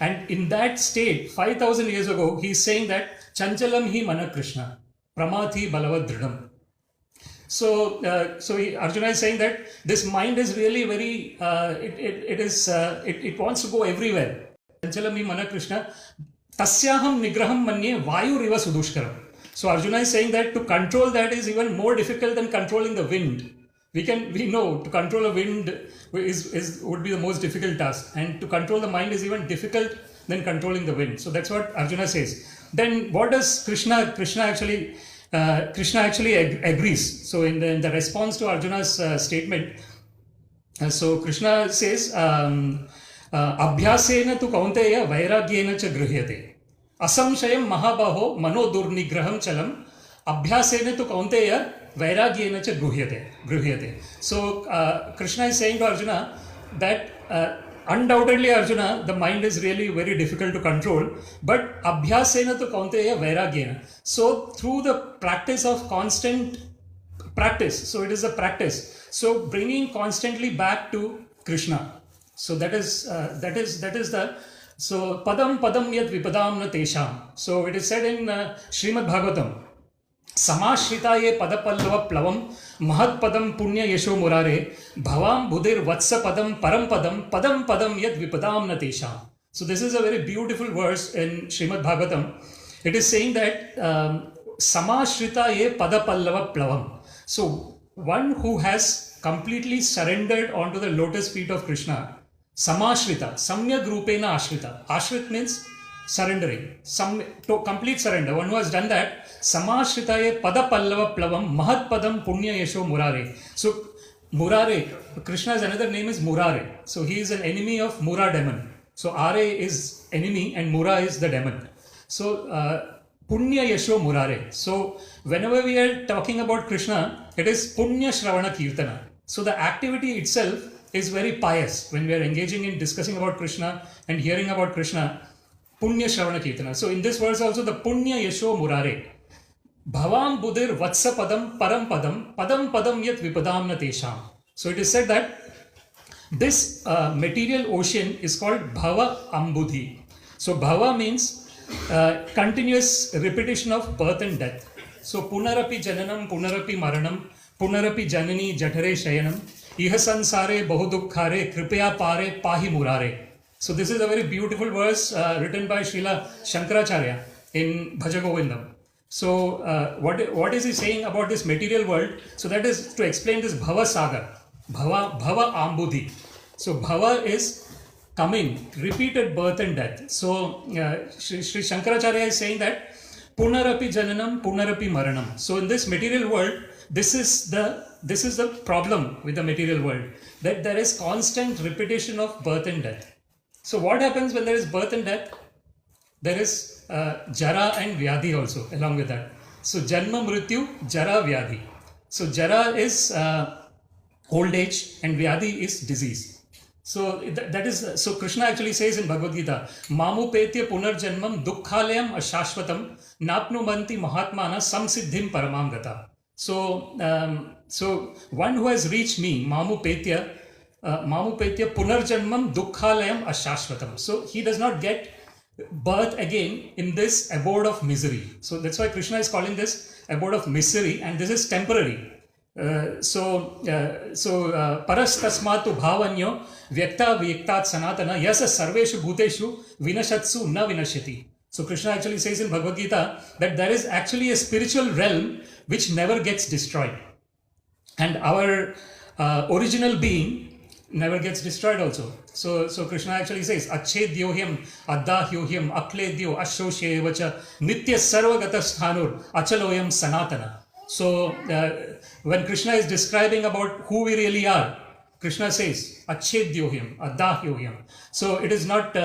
And in that state, 5,000 years ago, he's saying that Chanchalam hi mana Krishna, Pramathi balavad dridam. So, Arjuna is saying that this mind is really very, it wants to go everywhere. Chanchalam hi mana Krishna, Tasyaham nigraham manye vayu riva sudushkaram. So Arjuna is saying that to control that is even more difficult than controlling the wind. We know to control a wind would be the most difficult task, and to control the mind is even difficult than controlling the wind. So that's what Arjuna says. Then what does Krishna actually agrees. So in the response to Arjuna's statement, so Krishna says, Abhyasena tu kaunteya vairagyena cha grihyate. Asamshayam mahabaho mano durnigraham chalam. Abhyasena tu kaunteya vairagyena cha grihyate. So Krishna is saying to Arjuna that undoubtedly, Arjuna, the mind is really very difficult to control, but abhyasena tu kaunteya vairagyena. So through the practice of constant practice, so it is a practice. So bringing constantly back to Krishna. So that is the so padam yat vipadam na tesham. So it is said in Srimad Bhagavatam, Samashritaye padapallava plavam mahat padam punya yesho murare bhavam budir vatsa padam param padam yad vipadam natesham. So this is a very beautiful verse in Srimad Bhagavatam. It is saying that Samashritaye padapallava plavam. So one who has completely surrendered onto the lotus feet of Krishna, Samashrita, Samyak Rupena Ashrita. Ashrit means surrendering, complete surrender. One who has done that, Samashritaye padapallava plavam mahat padam punya yesho murare. So Murare, Krishna's another name is Murare. So he is an enemy of Mura demon. So Are is enemy and Mura is the demon. So Punya Yasho Murare. So whenever we are talking about Krishna, it is Punya Shravana Kirtana. So the activity itself is very pious. When we are engaging in discussing about Krishna and hearing about Krishna, Punya Shravana Kirtana. So in this verse also the Punya Yasho Murare. Bhavam Budir Vatsa Padam Param Padam Yat Vipadam na Tesham. So it is said that this material ocean is called Bhava Ambudhi. So Bhava means continuous repetition of birth and death. So Punarapi Jananam, Punarapi Maranam, Punarapi Janani Jatare Shayanam, Iha Sansare Bahudukhare, Kripaya Pare Pahi Murare. So this is a very beautiful verse written by Srila Shankaracharya in Bhajagovindam. So what is he saying about this material world? So that is to explain this Bhava Sagar, Bhava Ambudhi. So Bhava is coming, repeated birth and death. So Sri Shankaracharya is saying that Punarapi Jananam, Punarapi Maranam. So in this material world, this is the problem with the material world, that there is constant repetition of birth and death. So what happens when there is birth and death? There is Jara and Vyadhi also along with that. So Janma Mrityu, Jara Vyadhi. So Jara is old age and Vyadhi is disease. So that is, so Krishna actually says in Bhagavad Gita, Mamu Petya Punarjanmam Dukkhalayam Ashashvatam Napnumanti Mahatmana Samsiddhim Paramam Gata. So one who has reached me, Mamu Petya Punarjanmam Dukkhalayam Ashashvatam. So he does not get birth again in this abode of misery. So that's why Krishna is calling this abode of misery, and this is temporary. So parastasmatu bhavanyo vyakta vyaktat sanatana yasa sarveshu bhuteshu vinashatsu na vinashyati. So Krishna actually says in Bhagavad Gita that there is actually a spiritual realm which never gets destroyed, and our original being never gets destroyed also. So Krishna actually says, Achedyohyam, Addahyohyam, Akledyo, Ashoshevacha, Nitya Sarvagata Sthanur, Achaloyam Sanatana. So when Krishna is describing about who we really are, Krishna says, Achedyohyam, Addahyohyam. So it is not,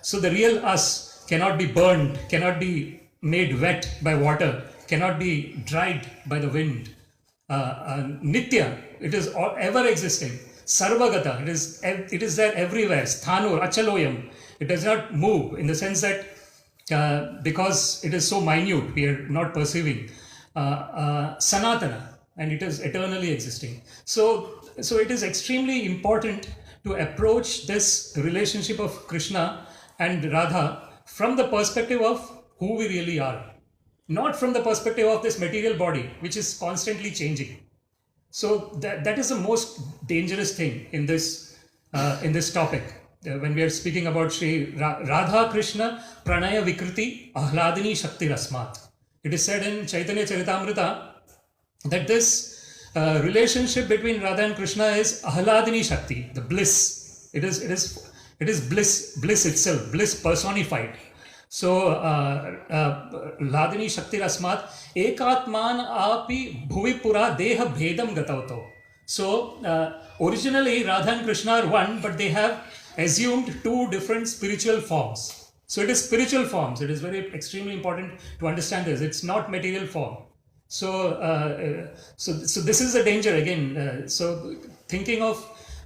so the real us cannot be burned, cannot be made wet by water, cannot be dried by the wind. Nitya, it is ever existing. Sarvagata, it is there everywhere. Sthanur, Achaloyam, it does not move in the sense that because it is so minute, we are not perceiving. Sanatana, and it is eternally existing. So it is extremely important to approach this relationship of Krishna and Radha from the perspective of who we really are, not from the perspective of this material body, which is constantly changing. So that is the most dangerous thing in this topic. When we are speaking about Sri Radha Krishna Pranaya Vikriti Ahladini Shakti Rasmat. It is said in Chaitanya Charitamrita that this relationship between Radha and Krishna is Ahladini Shakti, the bliss. It is bliss itself, bliss personified. So Ladini Shakti Rasmat Ekatman api bhuvi pura deha bhedam gatavato. So originally Radha and Krishna are one, but they have assumed two different spiritual forms. So it is spiritual forms. It is very extremely important to understand this. It's not material form. So so this is the danger again. So thinking of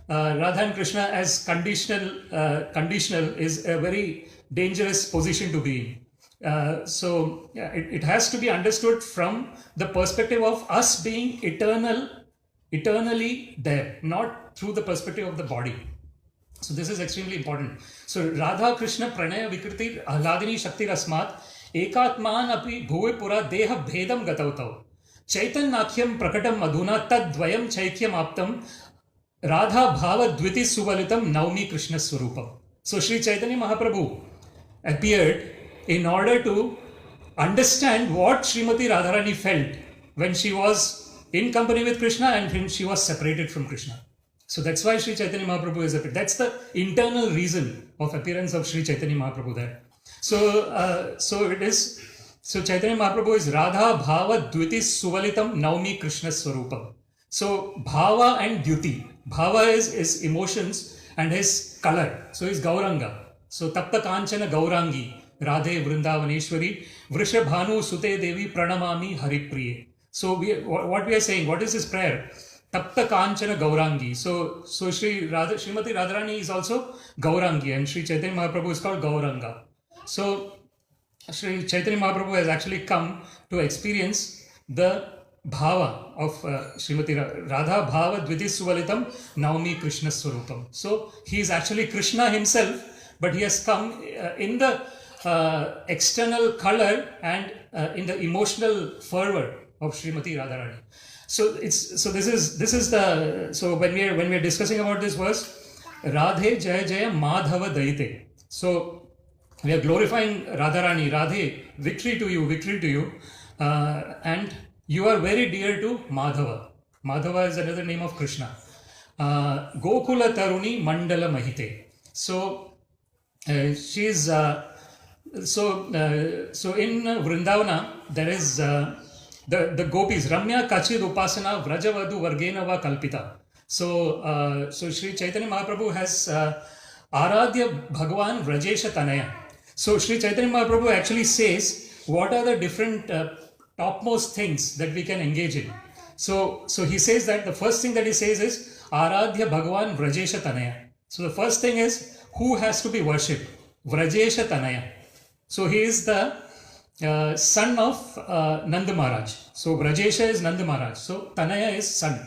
Radha and Krishna as conditional is a very dangerous position to be in. So yeah, it has to be understood from the perspective of us being eternally there, not through the perspective of the body. So this is extremely important. So Radha Krishna Pranaya Vikriti Ahladini Shakti Rasmat Ekatman api bhuvi pura deha bhedam gatavtau Chaitanyakhyam prakatam madhuna tad dvayam chaikyam aptam Radha bhava dviti suvalitam Naumi Krishna Swarupam. So Sri Chaitanya Mahaprabhu appeared in order to understand what Srimati Radharani felt when she was in company with Krishna and when she was separated from Krishna. So that's why Sri Chaitanya Mahaprabhu is appeared. That's the internal reason of appearance of Sri Chaitanya Mahaprabhu there. So so Chaitanya Mahaprabhu is Radha Bhava Dviti Suvalitam Naumi Krishna Swarupam. So Bhava and Dhyuti. Bhava is emotions and his color. So he's Gauranga. So Tapta Kanchana Gaurangi Radhe Vrindavaneshwari Vrishabhanu Sute Devi Pranamami Haripriye. So what we are saying, what is this prayer? Tapta Kanchana Gaurangi. So Srimati Radharani is also Gaurangi and Sri Chaitanya Mahaprabhu is called Gauranga. So Sri Chaitanya Mahaprabhu has actually come to experience the bhava of Srimati Radha Bhava Dviti Suvalitam Naumi Krishna Swarupam. So he is actually Krishna himself, but he has come in the external color and in the emotional fervor of Srimati Radharani. So this is the, so when we are discussing about this verse, Radhe Jaya Jaya Madhava Daite. So we are glorifying Radharani. Radhe, victory to you, and you are very dear to Madhava. Madhava is another name of Krishna. Gokula Taruni Mandala Mahite. So she is so in Vrindavana there is the gopis, Ramya Kachid Upasana Vrajavadu Vargenava Kalpita. So Sri Chaitanya Mahaprabhu has Aradhya Bhagavan Vrajesha Tanaya. So Sri Chaitanya Mahaprabhu actually says what are the different topmost things that we can engage in. So he says that the first thing that he says is Aradhya Bhagavan Vrajesha Tanaya. So the first thing is who has to be worshipped? Vrajesha Tanaya. So he is the son of Nanda Maharaj. So Vrajesha is Nanda Maharaj. So Tanaya is son.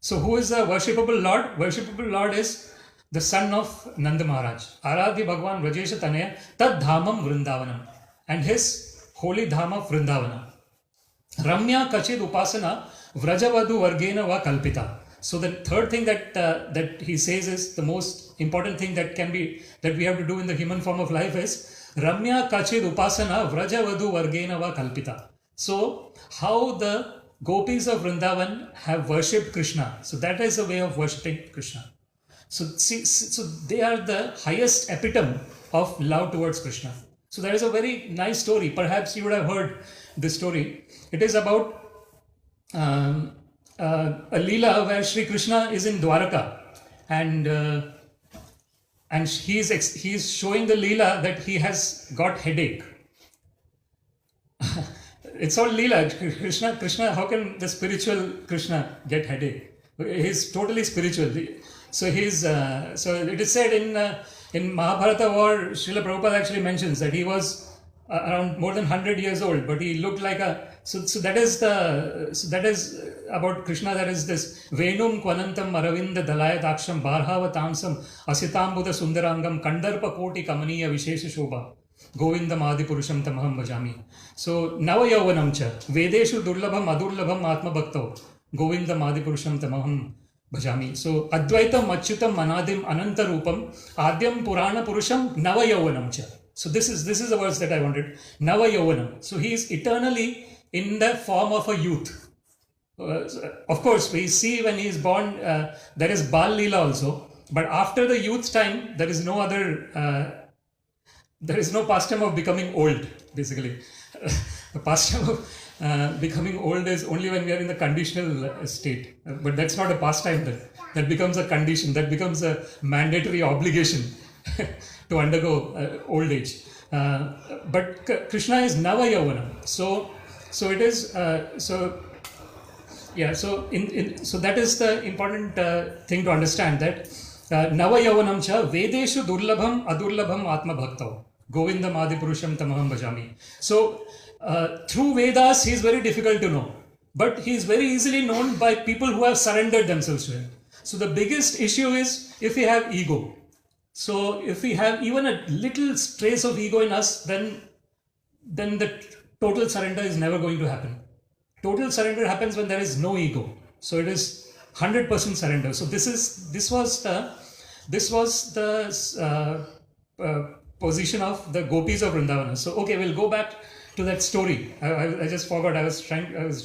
So who is the worshipable Lord? Worshipable Lord is the son of Nanda Maharaj. Aradhya Bhagavan Vrajesha Tanaya Tad Dhamam Vrindavanam. And his holy Dhama Vrindavana. Ramya Kachid Upasana Vrajavadu Vargena Va Kalpita. So the third thing that he says is the most important thing that we have to do in the human form of life is Ramya Kachid Upasana Vrajavadu Vargena Va Kalpita. So how the gopis of Vrindavan have worshipped Krishna. So that is a way of worshipping Krishna. So they are the highest epitome of love towards Krishna. So there is a very nice story. Perhaps you would have heard this story. It is about a Leela where Sri Krishna is in Dwaraka and he is showing the Leela that he has got headache. It's all Leela. Krishna, how can the spiritual Krishna get headache? He's totally spiritual. So so it is said in Mahabharata war, Srila Prabhupada actually mentions that he was around more than 100 years old, but he looked like a, so that is about Krishna. That is this Venum Kwanantam Aravinda Dalayadaksham Barhavatamsam Asitambuda Sundarangam Kandarpa Koti Kamaniya Vishesha Shobha Govindam Adipurusham Tamaham Bhajami. So Nava Yauvanam cha Vedeshu Durlabham Adurlabham Atma Bhakto Govindam Adipurusham Tamaham Bhajami. So Advaitam Achyutam Anadim Ananta Rupam Adyam Purana Purusham Nava Yauvanam cha. So this is the words that I wanted. Nava Yauvanam. So he is eternally in the form of a youth. Of course, we see when he is born, there is Bal Leela also. But after the youth time, there is no other, there is no pastime of becoming old, basically. The pastime of becoming old is only when we are in the conditional state. But that's not a pastime then. That becomes a condition, that becomes a mandatory obligation to undergo old age. But Krishna is Nava Yauvanam. So it is, so that is the important thing to understand, that Nava Yauvanam cha Vedeshu Durlabham Adurlabham Atma Bhaktau Govindam Adipurusham Tamaham Bhajami. So through Vedas he is very difficult to know, but he is very easily known by people who have surrendered themselves to him. So the biggest issue is if we have ego. So if we have even a little trace of ego in us, then the total surrender is never going to happen. Total surrender happens when there is no ego. So it is 100% surrender. So this was the position of the gopis of Vrindavana. So okay, we'll go back to that story. I just forgot. I was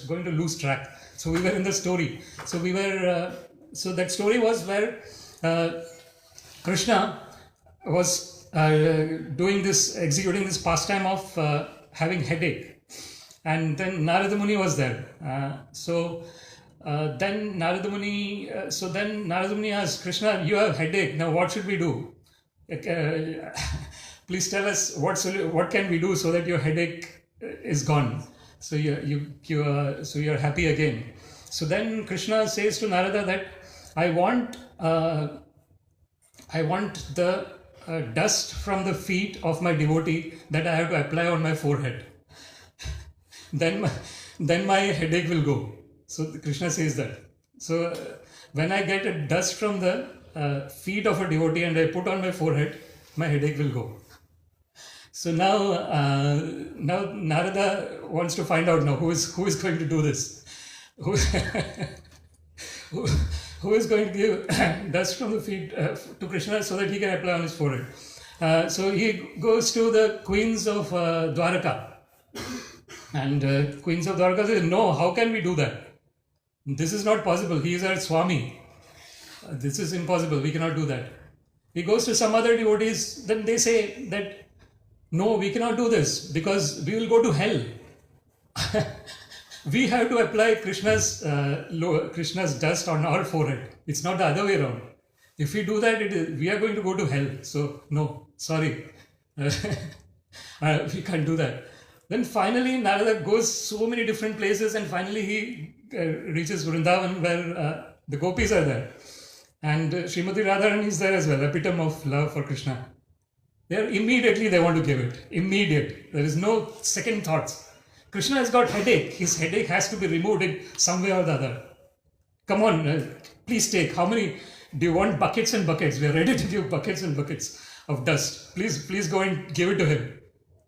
going to lose track. So we were in the story. So we were. So that story was where Krishna was executing this pastime of having headache, and then Narada Muni was there. Then Narada Muni asked Krishna, "You have headache. Now what should we do? Please tell us what can we do so that your headache is gone, so you're happy again." So then Krishna says to Narada that I want the dust from the feet of my devotee that I have to apply on my forehead. then my headache will go. So Krishna says that. So when I get a dust from the feet of a devotee and I put on my forehead, my headache will go. So now Narada wants to find out now who is going to do this. Who is going to give dust from the feet to Krishna so that he can apply on his forehead. So he goes to the queens of Dwaraka. And queens of Dwaraka say, "No, how can we do that? This is not possible. He is our Swami. This is impossible. We cannot do that." He goes to some other devotees. Then they say that, "No, we cannot do this because we will go to hell." We have to apply Krishna's dust on our forehead. It's not the other way around. If we do that, we are going to go to hell. So no, sorry, we can't do that. Then finally, Narada goes so many different places, and finally he reaches Vrindavan, where the gopis are there, and Srimati Radharani is there as well, epitome of love for Krishna. Immediately they want to give it. Immediate. There is no second thoughts. Krishna has got headache. His headache has to be removed in some way or the other. Come on, please take. How many do you want? Buckets and buckets. We are ready to give buckets and buckets of dust. Please go and give it to him.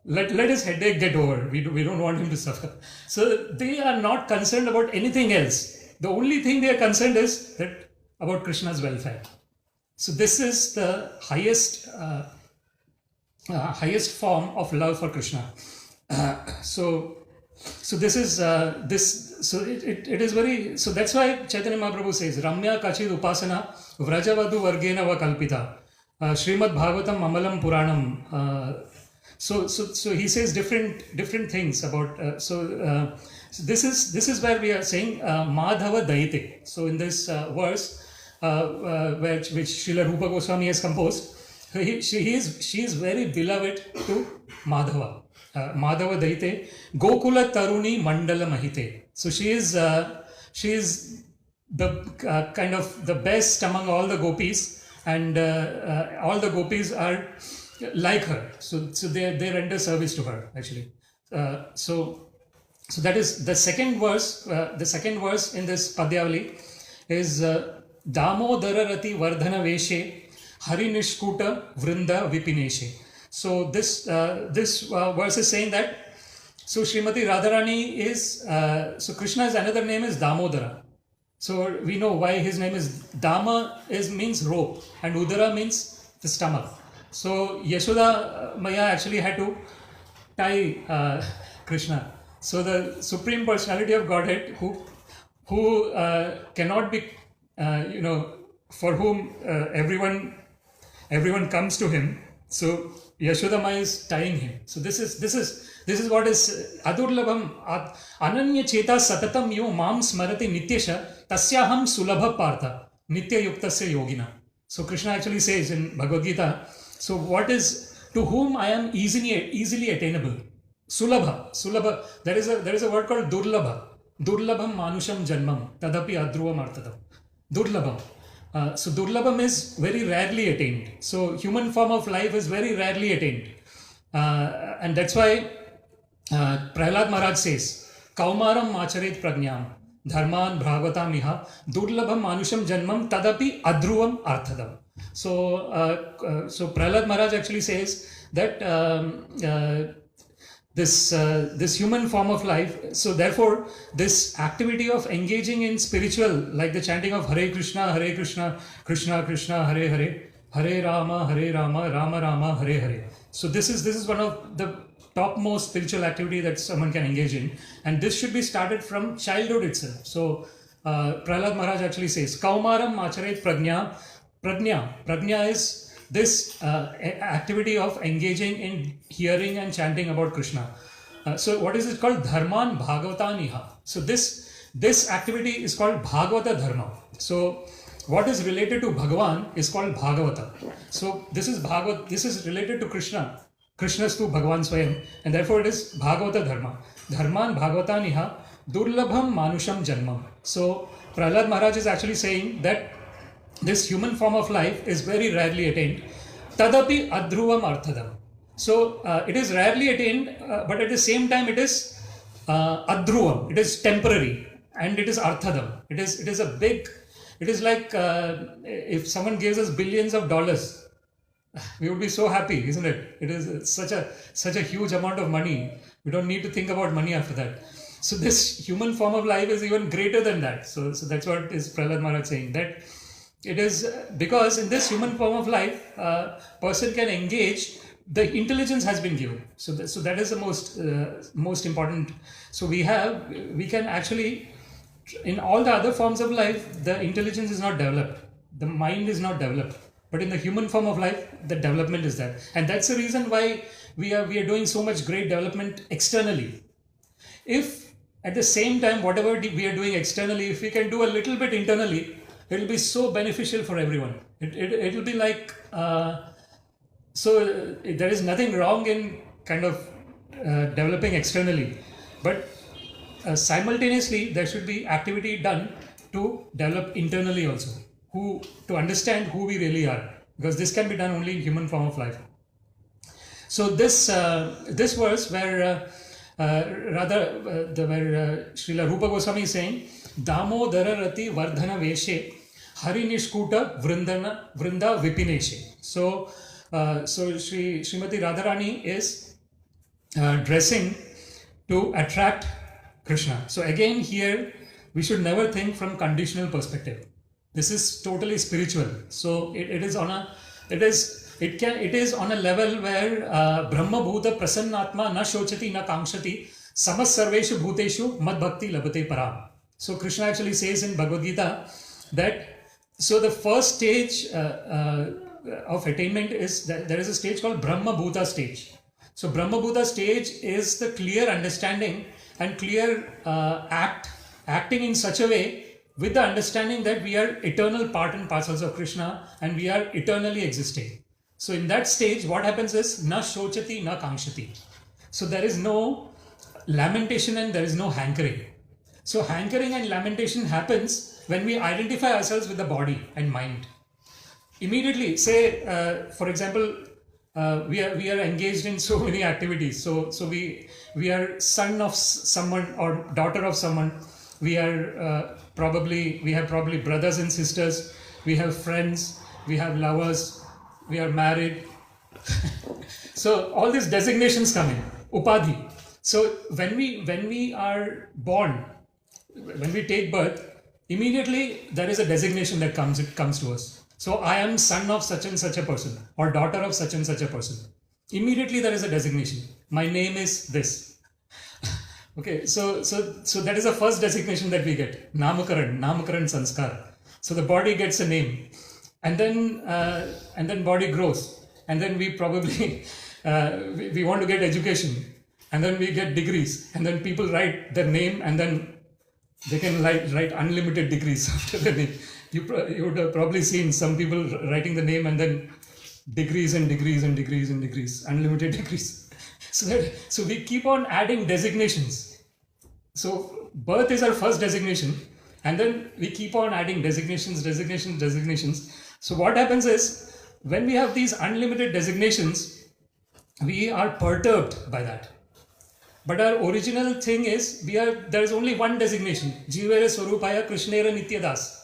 Let his headache get over. We don't want him to suffer. So they are not concerned about anything else. The only thing they are concerned is that about Krishna's welfare. So this is the highest form of love for Krishna. So this is So it is very. So that's why Chaitanya Mahaprabhu says, "Ramya Kachid Upasana Vrajavadu Vargena Va Kalpita Srimad Bhagavatam Amalam Puranam." So he says different things about. So this is where we are saying Madhava Daite. So in this verse, which Srila Rupa Goswami has composed, she is very beloved to Madhava. Madhava Daite Gokula Taruni Mandala Mahite. So she is the kind of the best among all the gopis, and all the gopis are like her. So they render service to her actually. So that is the second verse. The second verse in this Padyavali is Damodararati Vardhana Veshe Hari Nishkuta Vrinda Vipineshe. So this verse is saying that so Srimati Radharani is so Krishna's another name is Damodara. So we know why his name is Dama means rope and Udara means the stomach. So Yashoda Maya actually had to tie Krishna. So the Supreme Personality of Godhead, who cannot be, for whom everyone comes to him. So Yashoda Maya is tying him. So this is what is Adurlabham Ananya Cheta Satatam Yo Mam Smarati Nityasha Tasyaham Sulabha Partha Nitya Yuktasya Yogina. So Krishna actually says in Bhagavad Gita, so what is to whom I am easily attainable? Sulabha. There is a word called Durlabha. Durlabham Manusham Janmam Tadapi Adruvam Artadam. Durlabham. So Durlabham is very rarely attained. So human form of life is very rarely attained. And that's why Prahlad Maharaj says, Kaumaram Macharet Prajnam Dharman Bhagavatam Iha Durlabham Manusham Janmam Tadapi Adruvam Arthadam. So Prahlad Maharaj actually says that this human form of life, so therefore this activity of engaging in spiritual, like the chanting of Hare Krishna, Krishna Krishna, Hare Hare, Hare Rama, Rama Rama, Hare Hare. So this is one of the topmost spiritual activity that someone can engage in, and this should be started from childhood itself. So Prahlad Maharaj actually says, Kaumaram Macharet Prajna is this activity of engaging in hearing and chanting about Krishna. So what is it called? Dharman Bhagavataniha. So this activity is called Bhagavata Dharma. So what is related to Bhagavan is called Bhagavata. So this is related to Krishna. Krishna's to Bhagavan Swayam, and therefore it is Bhagavata Dharma. Dharman Bhagavataniha Durlabham Manusham Janmam. So Prahlad Maharaj is actually saying that this human form of life is very rarely attained. Tadapi Adruvam Arthadam. So it is rarely attained, but at the same time it is Adruvam. It is temporary, and it is Arthadam. It is like if someone gives us billions of dollars, we would be so happy, isn't it? It is such a huge amount of money. We don't need to think about money after that. So this human form of life is even greater than that. So that's what is Prahlad Maharaj saying, that it is because in this human form of life, person can engage. The intelligence has been given. So that is the most important. So we can actually, in all the other forms of life, the intelligence is not developed. The mind is not developed. But in the human form of life, the development is there. And that's the reason why we are doing so much great development externally. If at the same time, whatever we are doing externally, if we can do a little bit internally, it will be so beneficial for everyone. It will be like, so there is nothing wrong in kind of developing externally. But simultaneously, there should be activity done to develop internally also. To understand who we really are, because this can be done only in human form of life. So this verse where Srila Rupa Goswami is saying, Damodararati Vardhana Veshe Hari Nishkuta Vrinda Vipineshe. So Srimati Radharani is dressing to attract Krishna. So again here we should never think from conditional perspective. This is totally spiritual. So it is on a level where Brahma Bhuta Prasannatma na shochati na kamshati samas sarveshu bhuteshu mad bhakti labate param. So Krishna actually says in Bhagavad Gita that so the first stage of attainment is that there is a stage called Brahma Bhuta stage. So Brahma Bhuta stage is the clear understanding and clear acting in such a way with the understanding that we are eternal part and parcels of Krishna and we are eternally existing. So in that stage, what happens is, na shochati, na kamshati. So there is no lamentation and there is no hankering. So hankering and lamentation happens when we identify ourselves with the body and mind. Immediately, say, for example, we are engaged in so many activities. So we are son of someone or daughter of someone. We are we have probably brothers and sisters. We have friends. We have lovers. We are married. So all these designations come in. Upadhi. So when we are born, when we take birth, immediately there is a designation that comes to us. So I am son of such and such a person or daughter of such and such a person. Immediately there is a designation. My name is this. Okay, so that is the first designation that we get. Namakaran sanskar. So the body gets a name, and then body grows, and then we probably we want to get education, and then we get degrees, and then people write their name, and then they can write unlimited degrees after the name. You would have probably seen some people writing the name and then degrees and degrees and degrees and degrees, unlimited degrees. So we keep on adding designations. So birth is our first designation, and then we keep on adding designations. So what happens is, when we have these unlimited designations, we are perturbed by that. But our original thing is, there is only one designation. Jivere Swarupaya Krishnera Nityadas.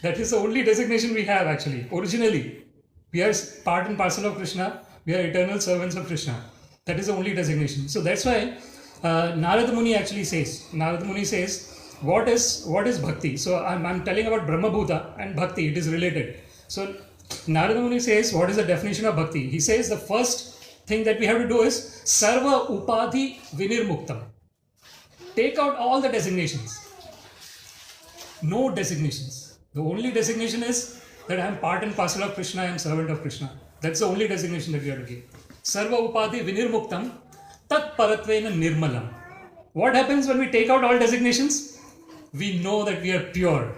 That is the only designation we have actually. Originally, we are part and parcel of Krishna. We are eternal servants of Krishna. That is the only designation. So that's why Narada Muni actually says. Narada Muni says, what is bhakti? So I'm telling about Brahma Bhuta and bhakti. It is related. So Narada Muni says, what is the definition of bhakti? He says the first thing that we have to do is Sarva Upadhi Vinirmuktam. Take out all the designations. No designations. The only designation is that I am part and parcel of Krishna, I am servant of Krishna. That's the only designation that we have to give. Sarva Upadhi Vinirmuktam Tat Paratvena Nirmalam. What happens when we take out all designations? We know that we are pure.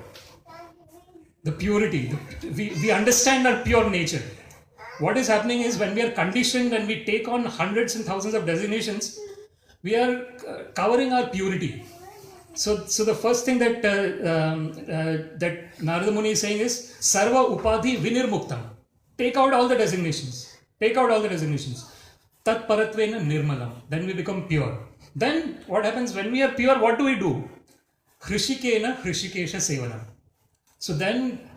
The purity. We understand our pure nature. What is happening is, when we are conditioned and we take on hundreds and thousands of designations, we are covering our purity. So the first thing that that Narada Muni is saying is Sarva Upadhi Vinirmuktam. Take out all the designations. Take out all the designations. Tat Paratvena Nirmalam. Then we become pure. Then what happens when we are pure? What do we do? Hrishikena Hrishikesha Sevanam. So then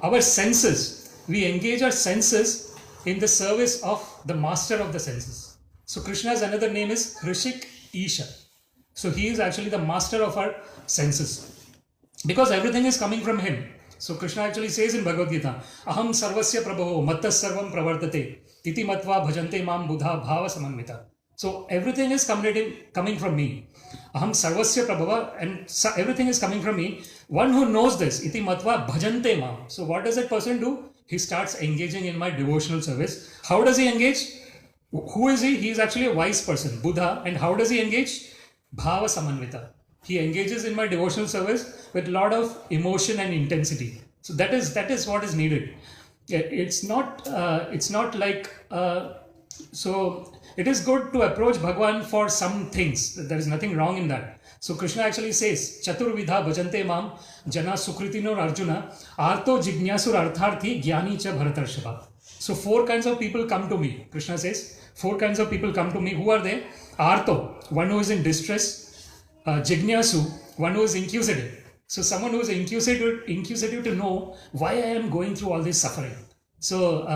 our senses, we engage our senses in the service of the master of the senses. So Krishna's another name is Hrishik Isha. So he is actually the master of our senses, because everything is coming from him. So Krishna actually says in Bhagavad Gita, Aham sarvasya prabhavo mattas sarvam pravartate iti matva bhajante mam buddha bhava samanvita. So everything is coming from me. Aham sarvasya prabhava, and everything is coming from me. One who knows this, iti matva bhajante mam. So what does that person do? He starts engaging in my devotional service. How does he engage? Who is he? He is actually a wise person, Buddha. And how does he engage? Bhava Samanvita. He engages in my devotional service with a lot of emotion and intensity. So that is what is needed. It's not like so it is good to approach Bhagwan for some things. There is nothing wrong in that. So Krishna actually says, Chaturvidha bhajante mam jana sukritinor arjuna arto jignasur artharthi jnani cha bharatarshava. So 4 kinds of people come to me. Krishna says 4 kinds of people come to me. Who are they? Arto, one who is in distress. Jignasu, one who is inquisitive. So someone who is inquisitive to know why I am going through all this suffering. So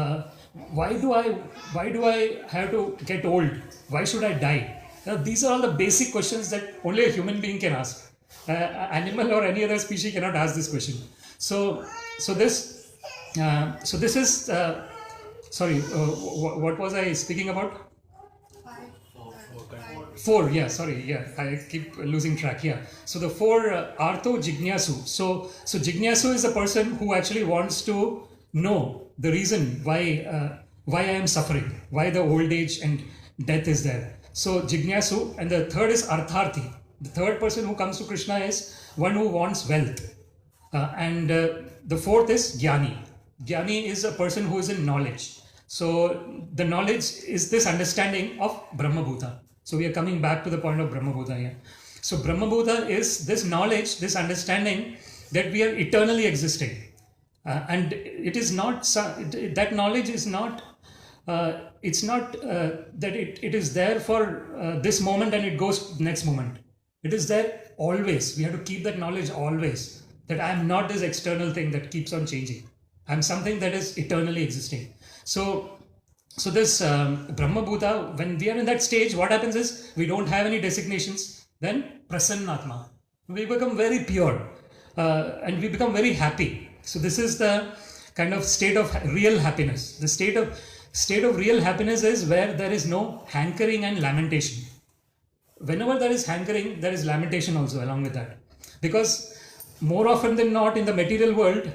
why do I have to get old? Why should I die? Now, these are all the basic questions that only a human being can ask. Animal or any other species cannot ask this question. So this is sorry. What was I speaking about? 4, yeah, sorry, yeah, I keep losing track, yeah. So the 4 Artho Jignasu. So Jignasu is a person who actually wants to know the reason why I am suffering, why the old age and death is there. So Jignasu, and the third is Artharthi. The third person who comes to Krishna is one who wants wealth. And the fourth is Jnani. Jnani is a person who is in knowledge. So the knowledge is this understanding of Brahma Bhuta. So we are coming back to the point of Brahma Bhuta here. So Brahma Bhuta is this knowledge, this understanding that we are eternally existing. And it is not, that knowledge is not it's not that it is there for this moment and it goes next moment. It is there always. We have to keep that knowledge always, that I am not this external thing that keeps on changing. I'm something that is eternally existing. So this Brahma Bhuta, when we are in that stage, what happens is we don't have any designations. Then Prasannatma, we become very pure and we become very happy. So this is the kind of state of real happiness. The state of real happiness is where there is no hankering and lamentation. Whenever there is hankering, there is lamentation also along with that. Because more often than not in the material world,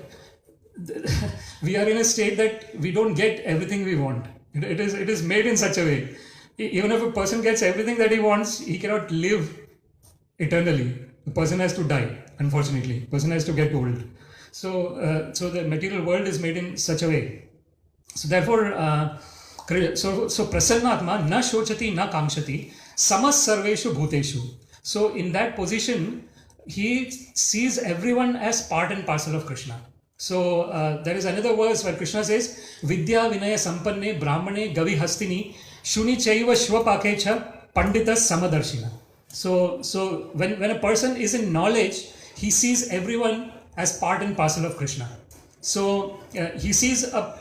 we are in a state that we don't get everything we want. It is made in such a way. Even if a person gets everything that he wants, he cannot live eternally. The person has to die, unfortunately. The person has to get old. So the material world is made in such a way. So therefore, so Prasannatma na shochati na kamshati samas sarveshu bhuteshu. So in that position, he sees everyone as part and parcel of Krishna. So there is another verse where Krishna says, Vidya Vinaya Sampanne Brahmane Gavi Hastini Shuni Chaiva Shvapakecha Pandita Samadarshina. So when a person is in knowledge, he sees everyone as part and parcel of Krishna. So he sees a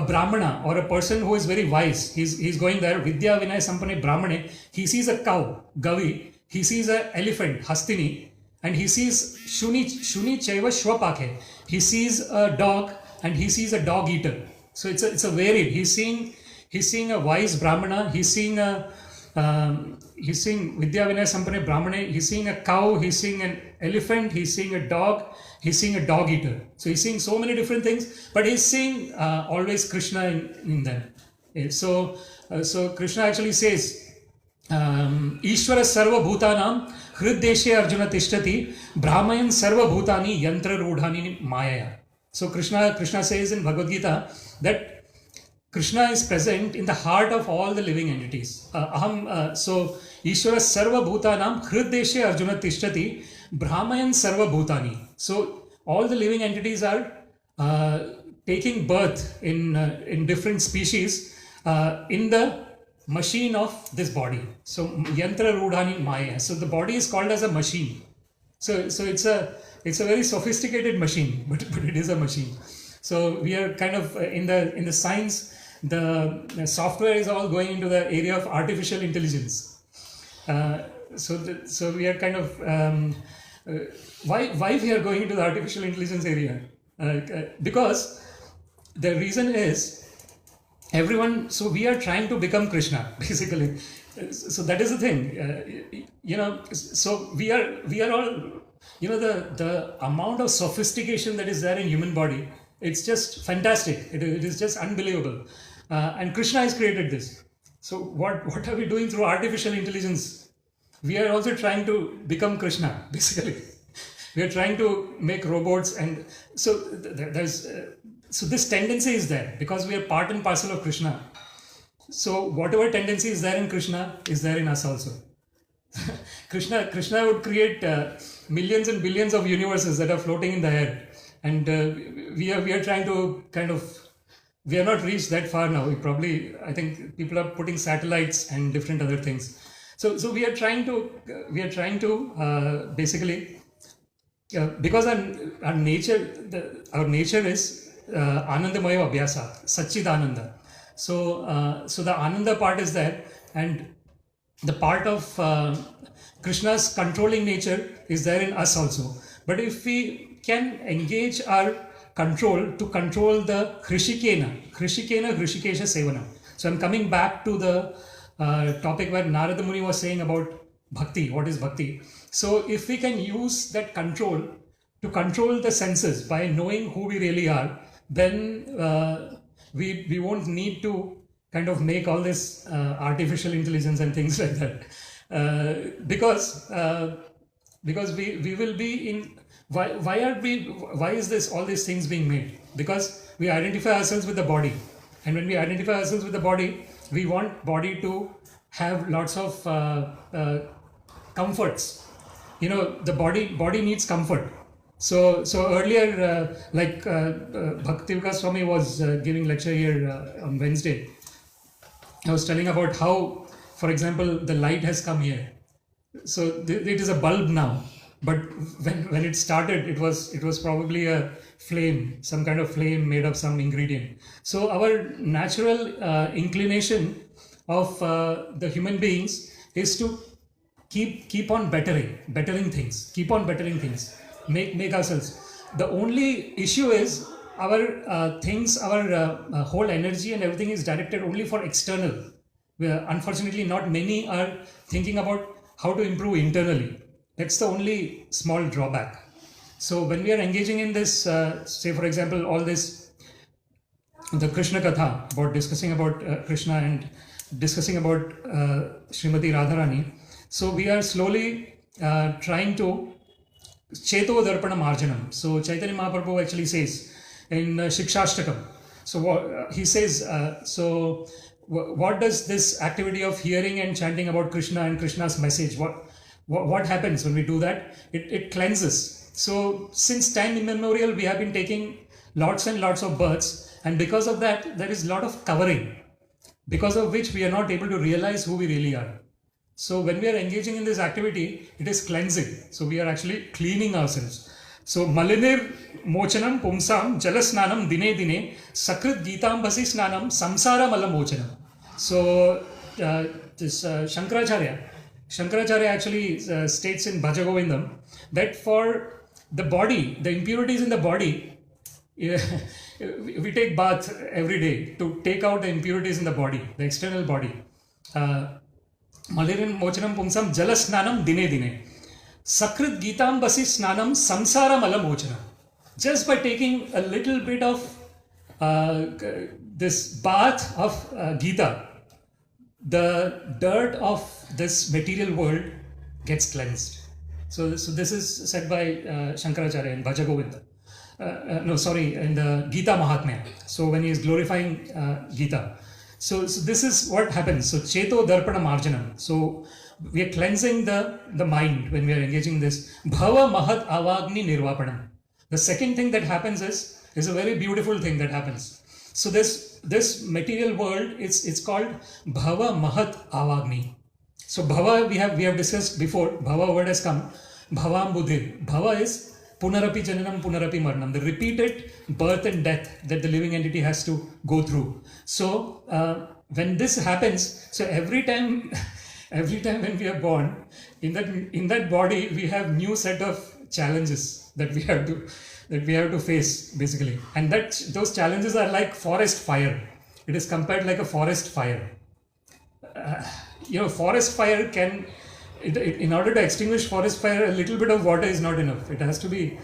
Brahmana or a person who is very wise. He's going there, Vidya Vinaya Sampanne Brahmane. He sees a cow, Gavi. He sees an elephant, Hastini. And he sees Shuni Chaiva Shvapake. He sees a dog and he sees a dog eater. So it's a varied. He's seeing a wise Brahmana. He's seeing Vidya Vinaya Sampanne Brahmane. He's seeing a cow. He's seeing an elephant. He's seeing a dog. He's seeing a dog eater. So he's seeing so many different things, but he's seeing always Krishna in them. So Krishna actually says, Ishvara Sarva Bhutanam Hriddeshe Arjuna Tishtati Brahmayan Sarva Bhutani Yantra Rudhani Maya. So Krishna says in Bhagavad Gita that Krishna is present in the heart of all the living entities. So Ishvara Sarva Bhutanam Hriddeshe Arjuna Tishtati Brahmayan Sarva Bhutani. So all the living entities are taking birth in different species in the machine of this body. So Yantra Rudhani Maya. So the body is called as a machine. So it's a very sophisticated machine, but it is a machine. So we are kind of in the science, the software is all going into the area of artificial intelligence. So we are kind of why we are going into the artificial intelligence area? Because the reason is everyone. So we are trying to become Krishna, basically. So that is the thing. So we are all. The amount of sophistication that is there in human body, it's just fantastic. It is just unbelievable. And Krishna has created this. So what are we doing through artificial intelligence? We are also trying to become Krishna, basically. We are trying to make robots, and so there's so this tendency is there because we are part and parcel of Krishna. So whatever tendency is there in Krishna is there in us also. Krishna would create millions and billions of universes that are floating in the air, and we are trying to we have not reached that far now. I think people are putting satellites and different other things. So we are trying to basically because our nature is Anandamaya Abhyasa, Satchidananda. So the Ananda part is there, and the part of Krishna's controlling nature is there in us also. But if we can engage our control to control the Hrishikena Hrishikesha Sevana. So I'm coming back to the topic where Narada Muni was saying about bhakti. What is bhakti? So if we can use that control to control the senses by knowing who we really are, then we won't need to kind of make all this artificial intelligence and things like that, because we will be in. Why is all these things being made? Because we identify ourselves with the body, and when we identify ourselves with the body, we want body to have lots of comforts. The body needs comfort. So earlier, Bhakti Vikas Swami was giving lecture here on Wednesday. I was telling about how, for example, the light has come here. So it is a bulb now, but when it started, it was probably a flame, some kind of flame made of some ingredient. So our natural inclination of the human beings is to keep on bettering things, keep on bettering things, make ourselves. The only issue is our things, our whole energy and everything is directed only for external, where unfortunately not many are thinking about how to improve internally. That's the only small drawback. So when we are engaging in this, say for example, all this, the Krishna Katha, about discussing about Krishna and discussing about Srimati Radharani, so we are slowly trying to Cheto Darpana Marjanam. So Chaitanya Mahaprabhu actually says in Shikshashtakam. So he says, what does this activity of hearing and chanting about Krishna and Krishna's message, what happens when we do that? It cleanses. So since time immemorial, we have been taking lots and lots of births, and because of that, there is a lot of covering, because of which we are not able to realize who we really are. So when we are engaging in this activity, it is cleansing. So we are actually cleaning ourselves. So Malinir Mochanam Pumsam Jalasnanam Dine Dine Sakrit Geetambasi Snanam Samsara Mala Mochanam. So this Shankaracharya actually states in Bhajagovindam that for the body, the impurities in the body, we take bath every day to take out the impurities in the body, the external body. Malirin Mochanam Pumsam Jalasnanam Dine Dine Sakrit Geetambasi Snanam Samsara Mala Mochanam. Just by taking a little bit of this bath of Gita, the dirt of this material world gets cleansed. So this is said by Shankaracharya in Bhajagovinda. In the Gita Mahatmya. So when he is glorifying Gita. So this is what happens. So Cheto Darpana Marjanam. So we are cleansing the mind when we are engaging this. Bhava Mahat Avagni Nirvapanam. The second thing that happens is a very beautiful thing that happens. So this material world, it's called Bhava Mahat Avagni. So Bhava we have discussed before. Bhava word has come. Bhavam Buddhi. Bhava is Punarapi Jananam Punarapi Marnam, the repeated birth and death that the living entity has to go through. So when this happens, so every time when we are born, in that body we have new set of challenges that we have to face basically, and those challenges are like forest fire. It is compared like a forest fire. Forest fire can. In order to extinguish forest fire, a little bit of water is not enough. It has to be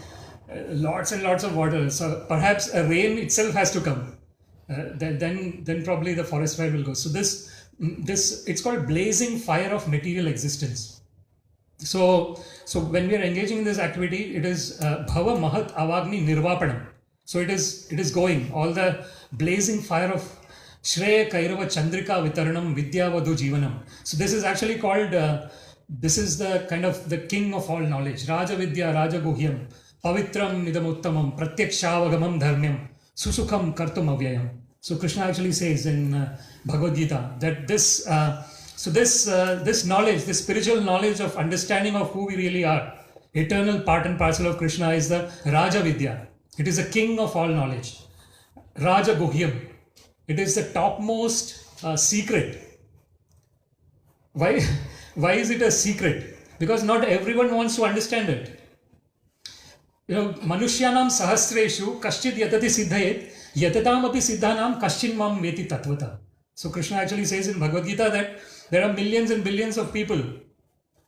lots and lots of water. So perhaps a rain itself has to come. Then probably the forest fire will go. So this it's called blazing fire of material existence. So when we are engaging in this activity, it is Bhava Mahat Avagni Nirvapanam. So it is going, all the blazing fire of Shreya Kairava Chandrika Vitaranam Vidyavadhu Jivanam. So this is actually called this is the kind of the king of all knowledge. Raja Vidya Raja Guhyam Pavitram Idamuttamam Pratyakshaavagamam Dharmyam Susukham Kartum Avyayam. So Krishna actually says in Bhagavad Gita that this knowledge, this spiritual knowledge of understanding of who we really are, eternal part and parcel of Krishna, is the Raja Vidya. It is the king of all knowledge. Raja Guhyam. It is the topmost secret. Why is it a secret? Because not everyone wants to understand it. Manushyanam sahasreshu kaschid yatati siddhayet yatatam api siddhanam kaschin mam veti tatvata. So Krishna actually says in Bhagavad Gita that there are millions and billions of people,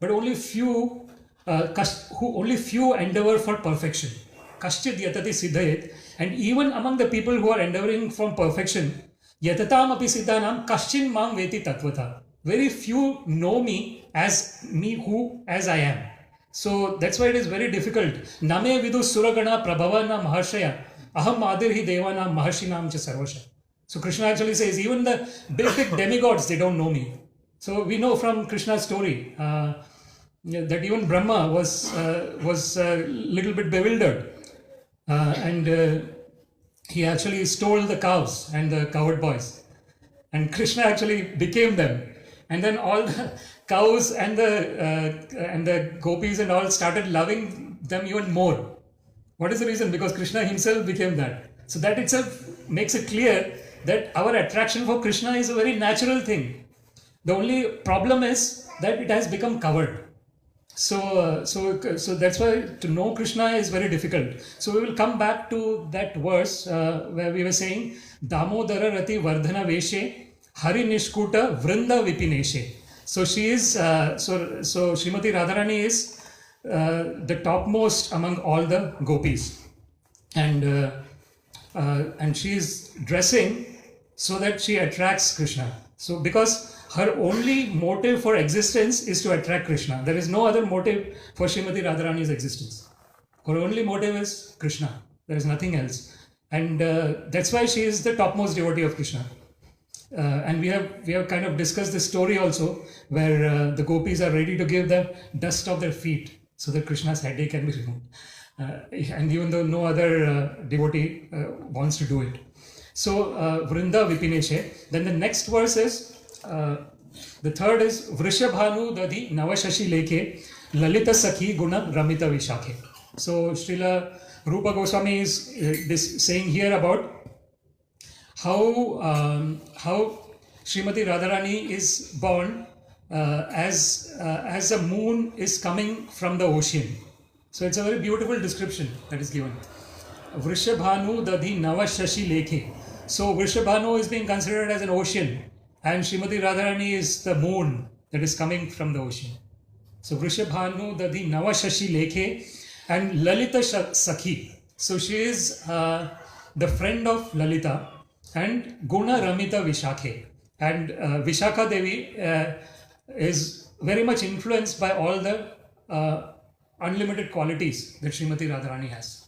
but only few endeavor for perfection. Kaschid yatati siddhayet. And even among the people who are endeavoring from perfection, yatatam api siddhanam kaschin mam veti tatvata. Very few know me as I am. So that's why it is very difficult. Name vidu suragana prabhavana maharshaya aham adirhi devana maharshinam cha sarvasha. So Krishna actually says even the big demigods, they don't know me. So we know from Krishna's story that even Brahma was a little bit bewildered, and he actually stole the cows and the cowherd boys. and Krishna actually became them. And then all the cows and the gopis and all started loving them even more. What is the reason? Because Krishna himself became that. So that itself makes it clear that our attraction for Krishna is a very natural thing. The only problem is that it has become covered. So that's why to know Krishna is very difficult. So we will come back to that verse where we were saying Damodara Rati Vardhana Veshe Hari Nishkuta Vrinda Vipineshe. So she is so Srimati Radharani is the topmost among all the gopis, and she is dressing so that she attracts Krishna. So because her only motive for existence is to attract Krishna. There is no other motive for Srimati Radharani's existence. Her only motive is Krishna. There is nothing else. And that's why she is the topmost devotee of Krishna. And we have kind of discussed this story also, where the gopis are ready to give the dust of their feet so that Krishna's headache can be removed. And even though no other devotee wants to do it. So Vrinda Vipineshe. Then the next verse is, the third is Vrishabhanu Dadi Navashashi Leke Lalita Sakhi Guna Ramita Vishakhe. So Srila Rupa Goswami is this saying here about how Srimati Radharani is born as a moon is coming from the ocean. So it's a very beautiful description that is given. Vrishabhanu Dadi Navashashi Leke. So Vrishabhanu is being considered as an ocean, and Srimati Radharani is the moon that is coming from the ocean. So Vrishabhanu Dadi Navashashi Leke and Lalita Sakhi. So she is the friend of Lalita and Guna Ramita Vishakhe. And Vishakha Devi is very much influenced by all the unlimited qualities that Srimati Radharani has.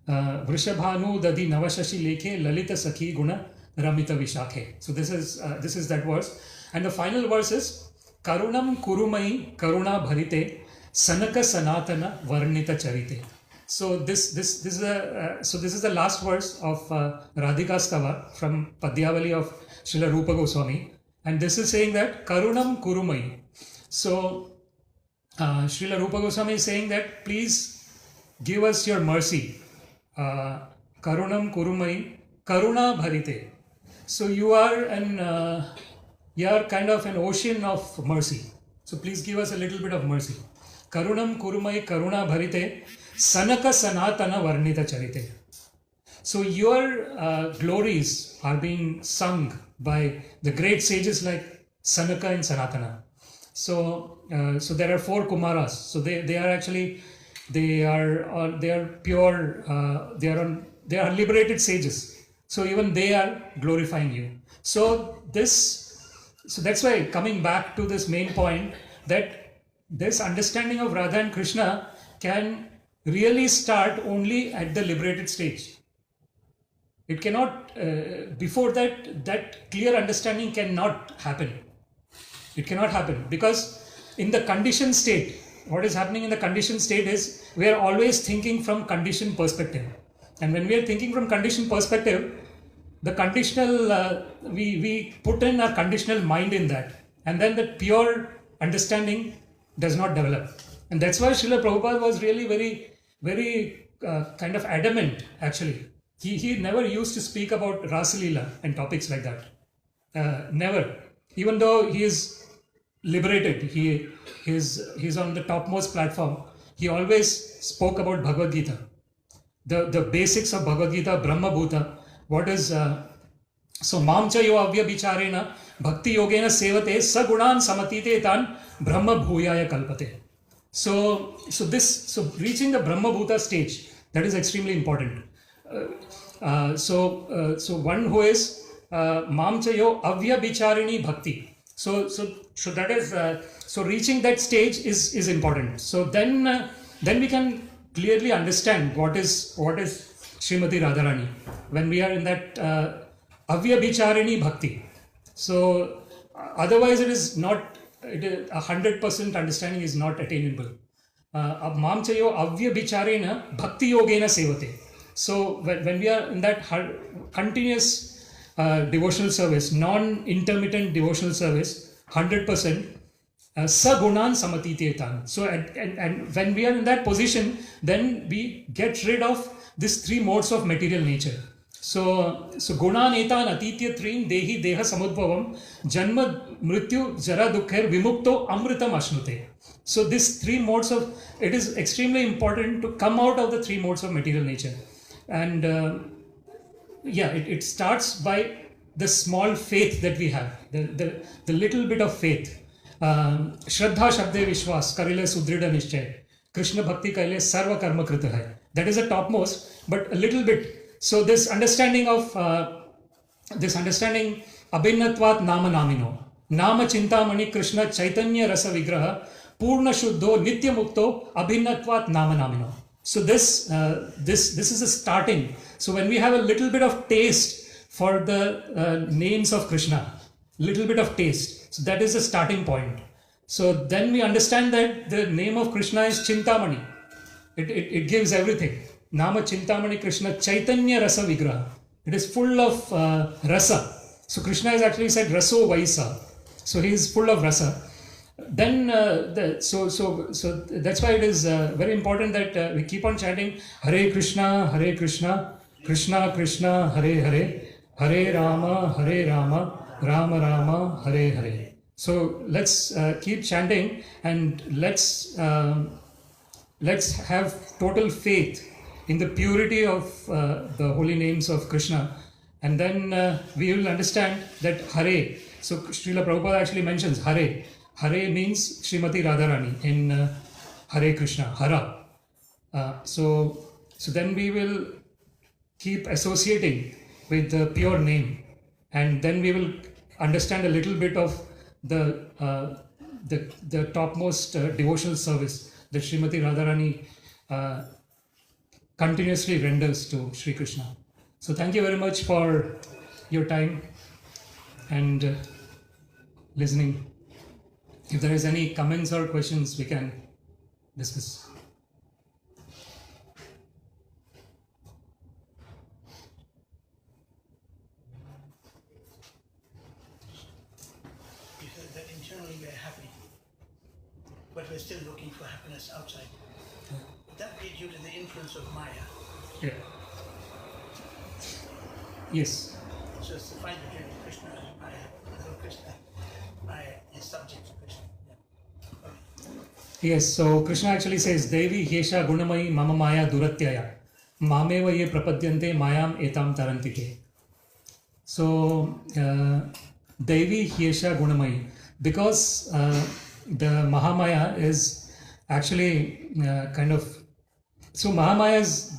Vrishabhanu Dadi Navashashi Leke Lalita Sakhi Guna Ramita Vishakhe. So this is that verse. And the final verse is Karunam Kurumai Karuna Bharite Sanaka Sanatana Varnita Charite. So this is the last verse of Radhika Stava from Padyavali of Srila Rupa Goswami, and this is saying that Karunam Kurumai. So Srila Rupa Goswami is saying that please give us your mercy. Karunam Kurumai Karuna Bharite. So you are kind of an ocean of mercy. So please give us a little bit of mercy. Karunam Kurumai Karuna Bharite Sanaka Sanatana Varnita Charite. So your glories are being sung by the great sages like Sanaka and Sanatana. So there are 4 Kumaras. So they are pure. They are liberated sages. So even they are glorifying you. So that's why, coming back to this main point, that this understanding of Radha and Krishna can really start only at the liberated stage. It cannot, before that clear understanding cannot happen. It cannot happen, because in the conditioned state, what is happening in the conditioned state is we are always thinking from conditioned perspective. And when we are thinking from conditioned perspective, the conditional, we put in our conditional mind in that, and then the pure understanding does not develop. And that's why Srila Prabhupada was really very, very kind of adamant, actually. He never used to speak about Rasalila and topics like that. Never. Even though he is liberated, he's on the topmost platform, he always spoke about Bhagavad Gita. The basics of Bhagavad Gita, Brahma Bhuta. What is so Mamcha yo avya bicharena bhakti yogena sevate sagunan samatite tan Brahma bhuyaya kalpate. So reaching the Brahma Bhuta stage, that is extremely important. So one who is Mamchayo Avya Bicharini Bhakti. So that is so reaching that stage is important. So then we can clearly understand what is Srimati Radharani when we are in that Avya Bicharini Bhakti. So otherwise it is not. 100% understanding is not attainable. Mamchayo Avya Bicharena Bhakti Yogena Sevate. So when we are in that continuous devotional service, non-intermittent devotional service, 100%, sagunan samatityetan. So, and when we are in that position, then we get rid of these three modes of material nature. So gunan etan atitya trin dehi deha samudbhavam janma mrityu jara dukkher vimukto amritam ashnute. So these three modes of, it is extremely important to come out of the three modes of material nature. And it starts by the small faith that we have, the little bit of faith. Shraddha Shabde Vishwas Karile Sudrida Nishchay, Krishna Bhakti Kaile Sarva Karma Krita Hai. That is the topmost, but a little bit. So this understanding Abhinnatvat Nama Namino, Nama Chintamani Krishna Chaitanya Rasa Vigraha, Purna Shuddho Nitya Mukto Abhinnatvat Nama Namino. So this is a starting. So when we have a little bit of taste for the names of Krishna, little bit of taste, so that is the starting point. So then we understand that the name of Krishna is Chintamani. It gives everything. Nama Chintamani Krishna Chaitanya Rasa Vigraha. It is full of rasa. So Krishna is actually said Raso Vaisa. So he is full of rasa. Then so that's why it is very important that we keep on chanting Hare Krishna, Krishna Krishna, Hare Hare, Hare Rama, Rama Rama, Hare Hare. So let's keep chanting, and let's have total faith in the purity of the holy names of Krishna, and then we will understand that Hare. So Srila Prabhupada actually mentions Hare. Hare means Srimati Radharani in Hare Krishna, Hara. So then we will keep associating with the pure name, and then we will understand a little bit of the topmost devotional service that Srimati Radharani continuously renders to Sri Krishna. So thank you very much for your time and listening. If there is any comments or questions, we can discuss. You said that internally we are happy, but we're still looking for happiness outside. Would that be due to the influence of Maya? Yeah. Yes. So it's the fight between Krishna and Maya. So Krishna, Maya is subject to Krishna. Yeah. Okay. Yes, so Krishna actually says, Devi Hyesha Gunamai Mama Maya Duratyaya Mameva Ye Prapadyante Mayam Etam Tarantite. So, Devi Hyesha Gunamai, because the Mahamaya is actually kind of, so Mahamaya is,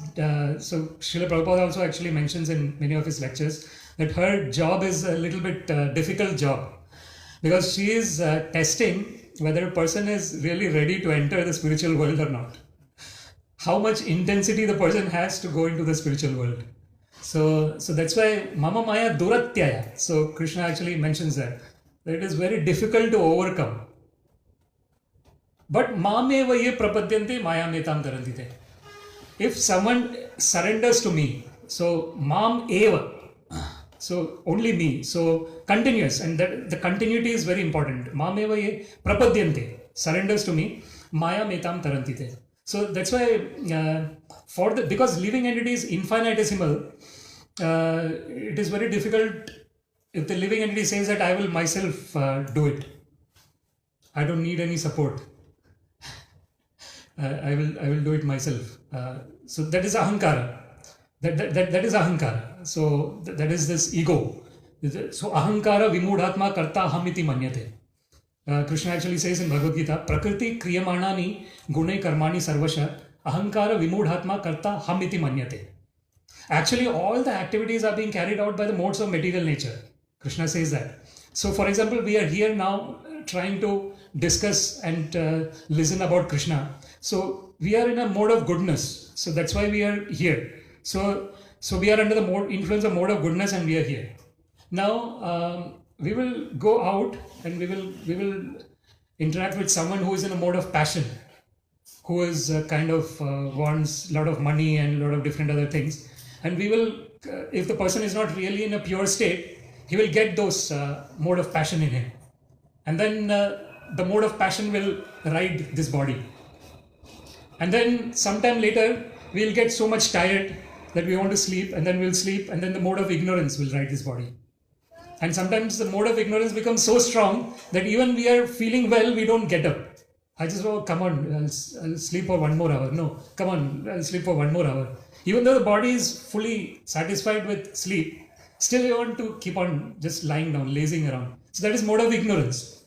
so Srila Prabhupada also actually mentions in many of his lectures that her job is a little bit difficult job, because she is testing whether a person is really ready to enter the spiritual world or not. How much intensity the person has to go into the spiritual world. So that's why Mama Maya Duratyaya. So Krishna actually mentions that it is very difficult to overcome. But Mameva ye prapadyante mayam etam tarantite. If someone surrenders to me, so Mam eva, so only me, so continuous, and that the continuity is very important. Mameva ye prapadyante, surrenders to me, mayam etam tarantite. So that's why because living entity is infinitesimal, it is very difficult if the living entity says that I will myself do it. I don't need any support. I will do it myself. So that is ahankara. That is ahankara. So that is this ego. So ahankara vimudhatma karta hamiti manyate. Krishna actually says in Bhagavad Gita, Prakriti kriyamanani gunai karmani sarvasha ahankara vimudhatma karta hamiti manyate. Actually, all the activities are being carried out by the modes of material nature. Krishna says that. So, for example, we are here now trying to discuss and listen about Krishna. So, we are in a mode of goodness. So, that's why we are here. So we are under the influence of mode of goodness, and we are here. Now, we will go out and we will interact with someone who is in a mode of passion, who is kind of wants a lot of money and a lot of different other things. And we will if the person is not really in a pure state, he will get those mode of passion in him. And then the mode of passion will ride this body. And then sometime later, we'll get so much tired that we want to sleep, and then we'll sleep, and then the mode of ignorance will ride this body. And sometimes the mode of ignorance becomes so strong that even we are feeling well, we don't get up. I just, oh, come on, I'll sleep for 1 more hour. No, come on, I'll sleep for 1 more hour. Even though the body is fully satisfied with sleep, still you want to keep on just lying down, lazing around. So that is mode of ignorance.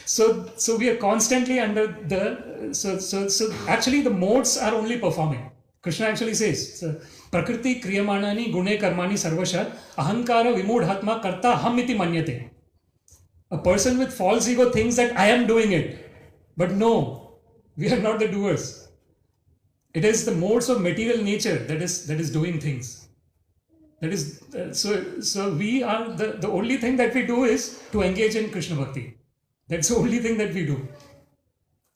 So we are constantly under the, so actually the modes are only performing. Krishna actually says, Prakriti kriyamanani gune karmani sarvasha ahankara vimudhatma karta ham iti manyate. A person with false ego thinks that I am doing it. But no, we are not the doers. It is the modes of material nature that is doing things. That is, so we are, the only thing that we do is to engage in Krishna Bhakti. That's the only thing that we do.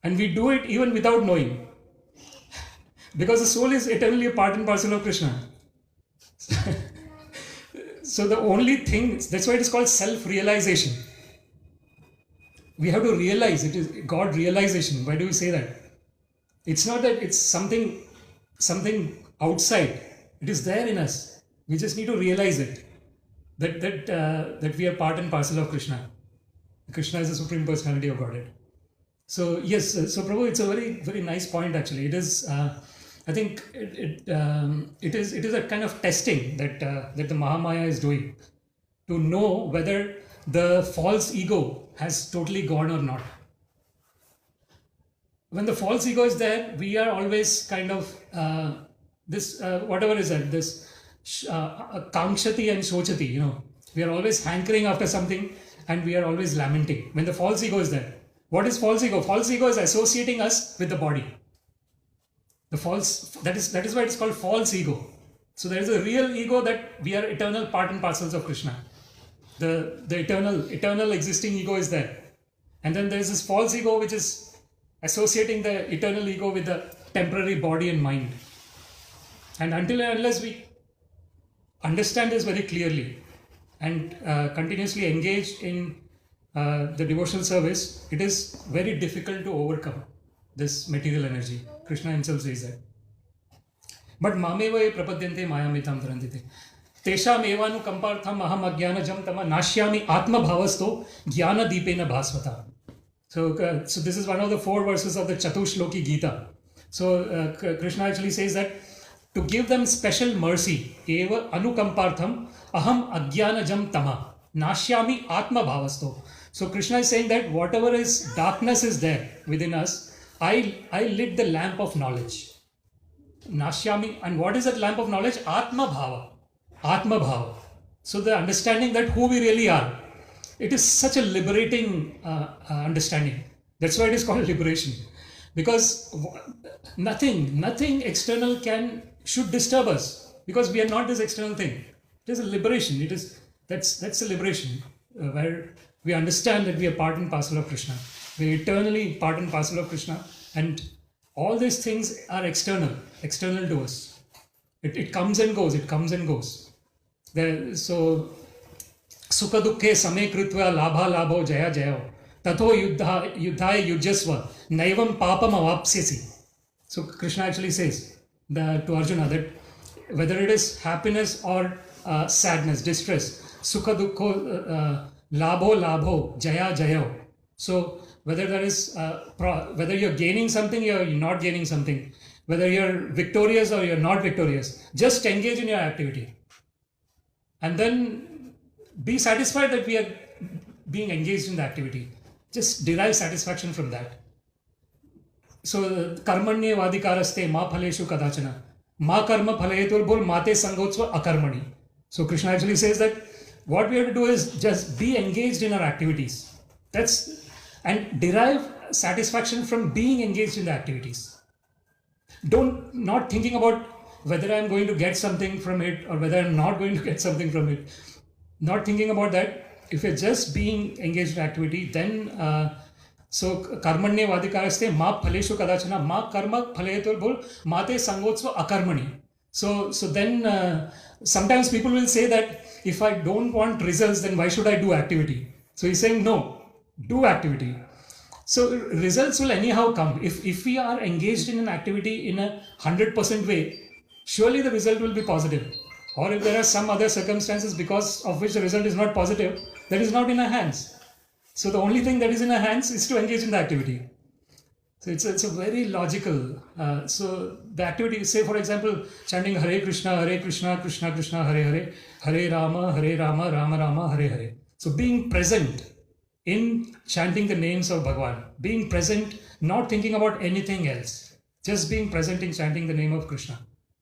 And we do it even without knowing. Because the soul is eternally a part and parcel of Krishna. So the only thing, that's why it is called self-realization. We have to realize, it is God realization. Why do we say that? It's not that it's something outside. It is there in us. We just need to realize it. That we are part and parcel of Krishna. Krishna is the Supreme Personality of Godhead. So yes, so Prabhu, it's a very, very nice point actually. It is, I think it is a kind of testing that the Mahamaya is doing to know whether the false ego has totally gone or not. When the false ego is there, we are always kind of whatever is that, this kankshati and shochati, we are always hankering after something and we are always lamenting. When the false ego is there. What is false ego? False ego is associating us with the body. That is why it's called false ego. So there is a real ego that we are eternal part and parcels of Krishna. The eternal existing ego is there. And then there is this false ego which is associating the eternal ego with the temporary body and mind. And until and unless we understand this very clearly and continuously engage in the devotional service, it is very difficult to overcome this material energy. Krishna himself says that. But mameva prapadyante mayamitam tarandite. Tesham evanu kampartham aham ajnanajam tama nashyami atma bhavasto jnana deepena bhasvata. So this is one of the 4 verses of the Chatushloki Gita. So Krishna actually says that to give them special mercy, eva anukampartham aham ajnanajam tama nashyami atma bhavasto. So Krishna is saying that whatever is darkness is there within us, I lit the lamp of knowledge. Nashyami, and what is that lamp of knowledge? Atma bhava. Atma bhava. So the understanding that who we really are. It is such a liberating understanding. That's why it is called liberation. Because nothing external should disturb us. Because we are not this external thing. It is a liberation. That's a liberation where we understand that we are part and parcel of Krishna. We are eternally part and parcel of Krishna. And all these things are external to us. It comes and goes. So, Sukha dukkhe same kritva labha labho jaya jayo tato yuddhaya yujasva naivam papam avapsyasi. So Krishna actually says to Arjuna that whether it is happiness or sadness, distress, sukha dukkho labho jaya jayo. So whether there is whether you're gaining something or you're not gaining something, whether you're victorious or you're not victorious, just engage in your activity. And then be satisfied that we are being engaged in the activity. Just derive satisfaction from that. So, karmanye vadikaraste ma phaleshu kadachana. Ma karma phaletur bol mate sangotsva akarmani. So, Krishna actually says that what we have to do is just be engaged in our activities. And derive satisfaction from being engaged in the activities. Not thinking about whether I'm going to get something from it or whether I'm not going to get something from it. Not thinking about that. If you're just being engaged in activity, then so karmanye vadikaraste ma phaleshu kadachana ma karma phaletur bol mate sangotsva akarmani. So then sometimes people will say that if I don't want results, then why should I do activity? So he's saying no, do activity. So results will anyhow come. If we are engaged in an activity in a 100% way, surely the result will be positive. Or if there are some other circumstances because of which the result is not positive, that is not in our hands. So the only thing that is in our hands is to engage in the activity. So it's a very logical. So the activity, say for example, chanting Hare Krishna, Krishna Krishna, Hare Hare, Hare Rama, Rama Rama, Hare Hare. So being present in chanting the names of Bhagwan, being present, not thinking about anything else, just being present in chanting the name of Krishna.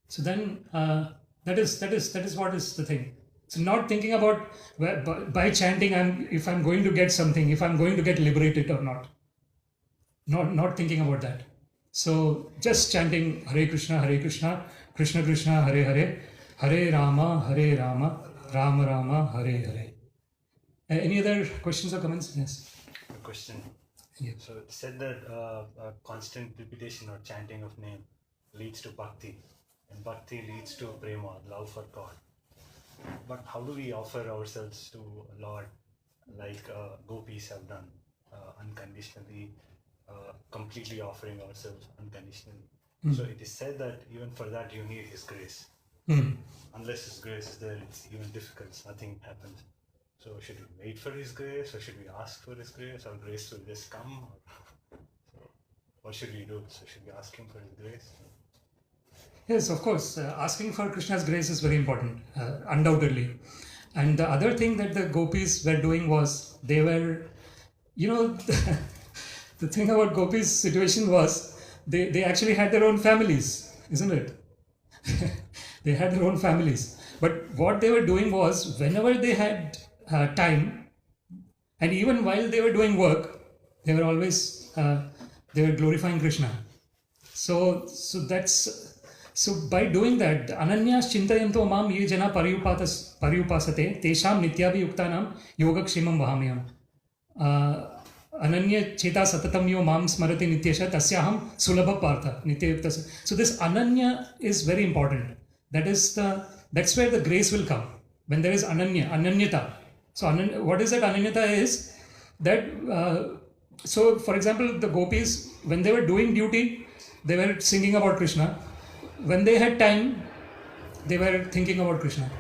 So then that is what is the thing. So not thinking about by chanting if I'm going to get something, if I'm going to get liberated or not. Not thinking about that. So just chanting Hare Krishna, Krishna Krishna, Hare Hare, Hare Rama, Rama Rama, Hare Hare. Any other questions or comments? Yes. A question. Yeah. So it said that constant repetition or chanting of name leads to bhakti, and bhakti leads to prema, love for God. But how do we offer ourselves to Lord like gopis have done, unconditionally, completely offering ourselves unconditionally? So it is said that even for that you need His grace. Unless His grace is there, it's even difficult. Nothing happens. So should we wait for His grace, or should we ask for His grace, or grace will just come? So what should we do? So should we ask Him for His grace? Yes, of course. Asking for Krishna's grace is very important, undoubtedly. And the other thing that the gopis were doing was they were, the thing about gopis' situation was they actually had their own families, isn't it? They had their own families. But what they were doing was whenever they had time, and even while they were doing work, they were always they were glorifying Krishna. So by doing that, Ananyas Chintayanto Mam Ye Jana Paryupasate Tesham Nityabhiyuktanam Yogakshemam Vahamyam. Ananya Cheta Satatam Yo Mam Smarati Nityasha Tasyaham Sulabha Partha Nityayuktasya. So this Ananya is very important. That's where the grace will come. When there is Ananyata. So what is that Ananyata is that so for example the gopis, when they were doing duty, they were singing about Krishna. When they had time, they were thinking about Krishna.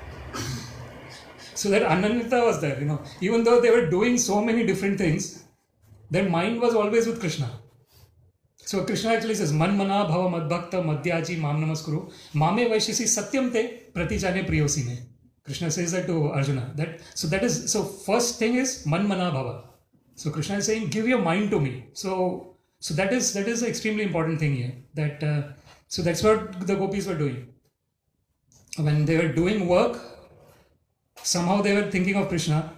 So that Ananyata was there, even though they were doing so many different things, their mind was always with Krishna. So Krishna actually says, Man mana bhava madbhakta madhyaji mam namaskuru mame vaishisi satyam te pratijane priyosi me. Krishna says that to Arjuna. So first thing is man mana bhava. So Krishna is saying, give your mind to me. So that is an extremely important thing here. So that's what the gopis were doing. When they were doing work, somehow they were thinking of Krishna,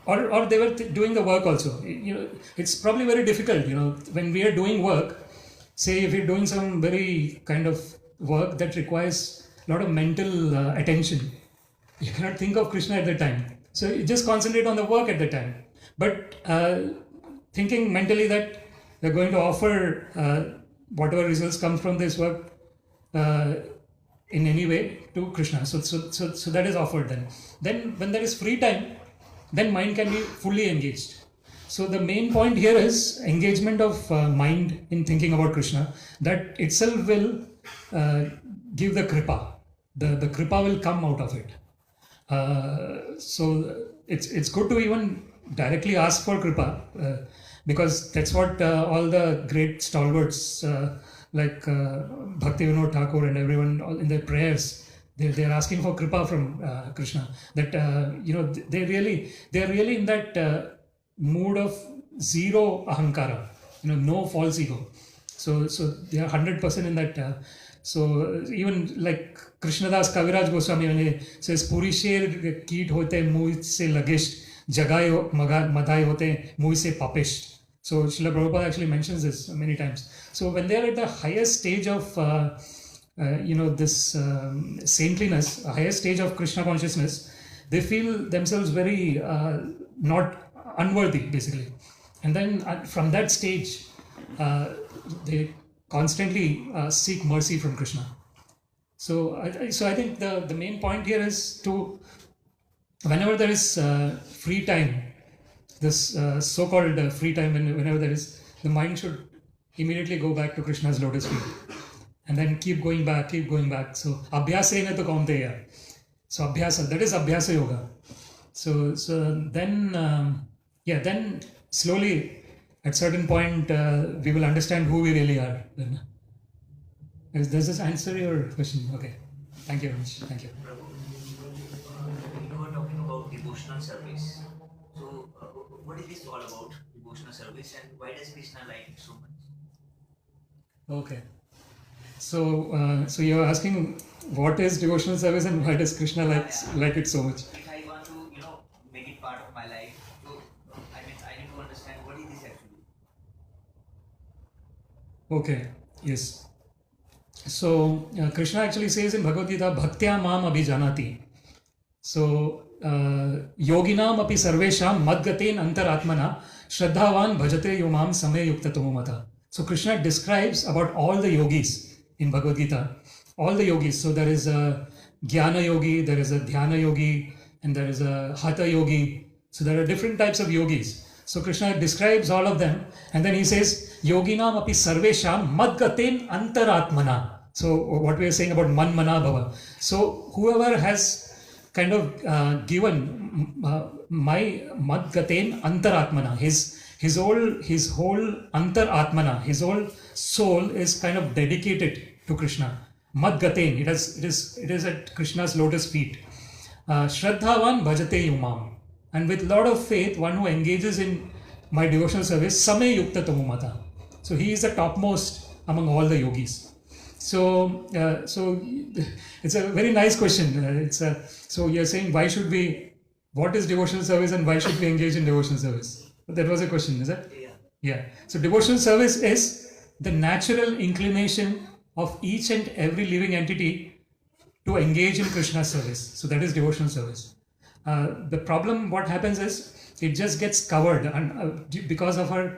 or they were doing the work also. It's probably very difficult. When we are doing work, say if you're doing some very kind of work that requires a lot of mental attention, you cannot think of Krishna at the time. So you just concentrate on the work at the time. But thinking mentally that we're going to offer whatever results come from this work in any way to Krishna. So that is offered then. Then when there is free time, then mind can be fully engaged. So the main point here is engagement of mind in thinking about Krishna. That itself will give the kripa. The kripa will come out of it. So it's good to even directly ask for kripa. Because that's what all the great stalwarts like Bhaktivinoda Thakur and everyone in their prayers, they're asking for kripa from Krishna. That they're really in that mood of zero ahankara, no false ego. So they are 100% in that. So even like Krishnadas Kaviraj Goswami, when he says Puri Sher Keet Hote Muh Se Lagisht Jagayo Madhai Hote Muh Se Papisht. So Srila Prabhupada actually mentions this many times. So when they are at the highest stage of this saintliness, a higher stage of Krishna consciousness, they feel themselves very not unworthy, basically. And then from that stage, they constantly seek mercy from Krishna. So I think the main point here is to, whenever there is free time, this so-called free time, whenever there is, the mind should immediately go back to Krishna's lotus feet, and then keep going back. So abhyasena to kaunteya. So abhyasa, that is abhyasa yoga. So then then slowly at certain point we will understand who we really are. Then, does this answer your question? Okay. Thank you very much. Thank you. Prabhu, you were talking about devotional service. So, what is this all about, devotional service, and why does Krishna like it so much? Okay. So you're asking what is devotional service and why does Krishna like it so much? If I want to, make it part of my life, so I need to understand what is this actually. Okay. Yes. So Krishna actually says in Bhagavad Gita, Bhaktya mam abhijanati. So yoginam api sarvesham madgaten antaratmana shraddhavan bhajate yomam same yukta tomamata. So Krishna describes about all the yogis in Bhagavad Gita, all the yogis. So there is a Jnana yogi, there is a Dhyana yogi, and there is a Hatha yogi. So there are different types of yogis. So Krishna describes all of them, and then he says, yoginam api sarvesham madgaten antaratmana. So what we are saying about man mana bhava. So whoever has kind of given my madgaten antaratmana, his whole antaratmana, his whole soul is kind of dedicated to Krishna. Madgaten, it is at Krishna's lotus feet. Shraddhavan bhajate yumam. And with lot of faith, one who engages in my devotional service, same yukta tamumata. So he is the topmost among all the yogis. So it's a very nice question. So you're saying what is devotional service and why should we engage in devotional service? That was a question, is it? Yeah. Yeah. So devotional service is the natural inclination of each and every living entity to engage in Krishna's service. So that is devotional service. The problem, what happens is, it just gets covered, and because of our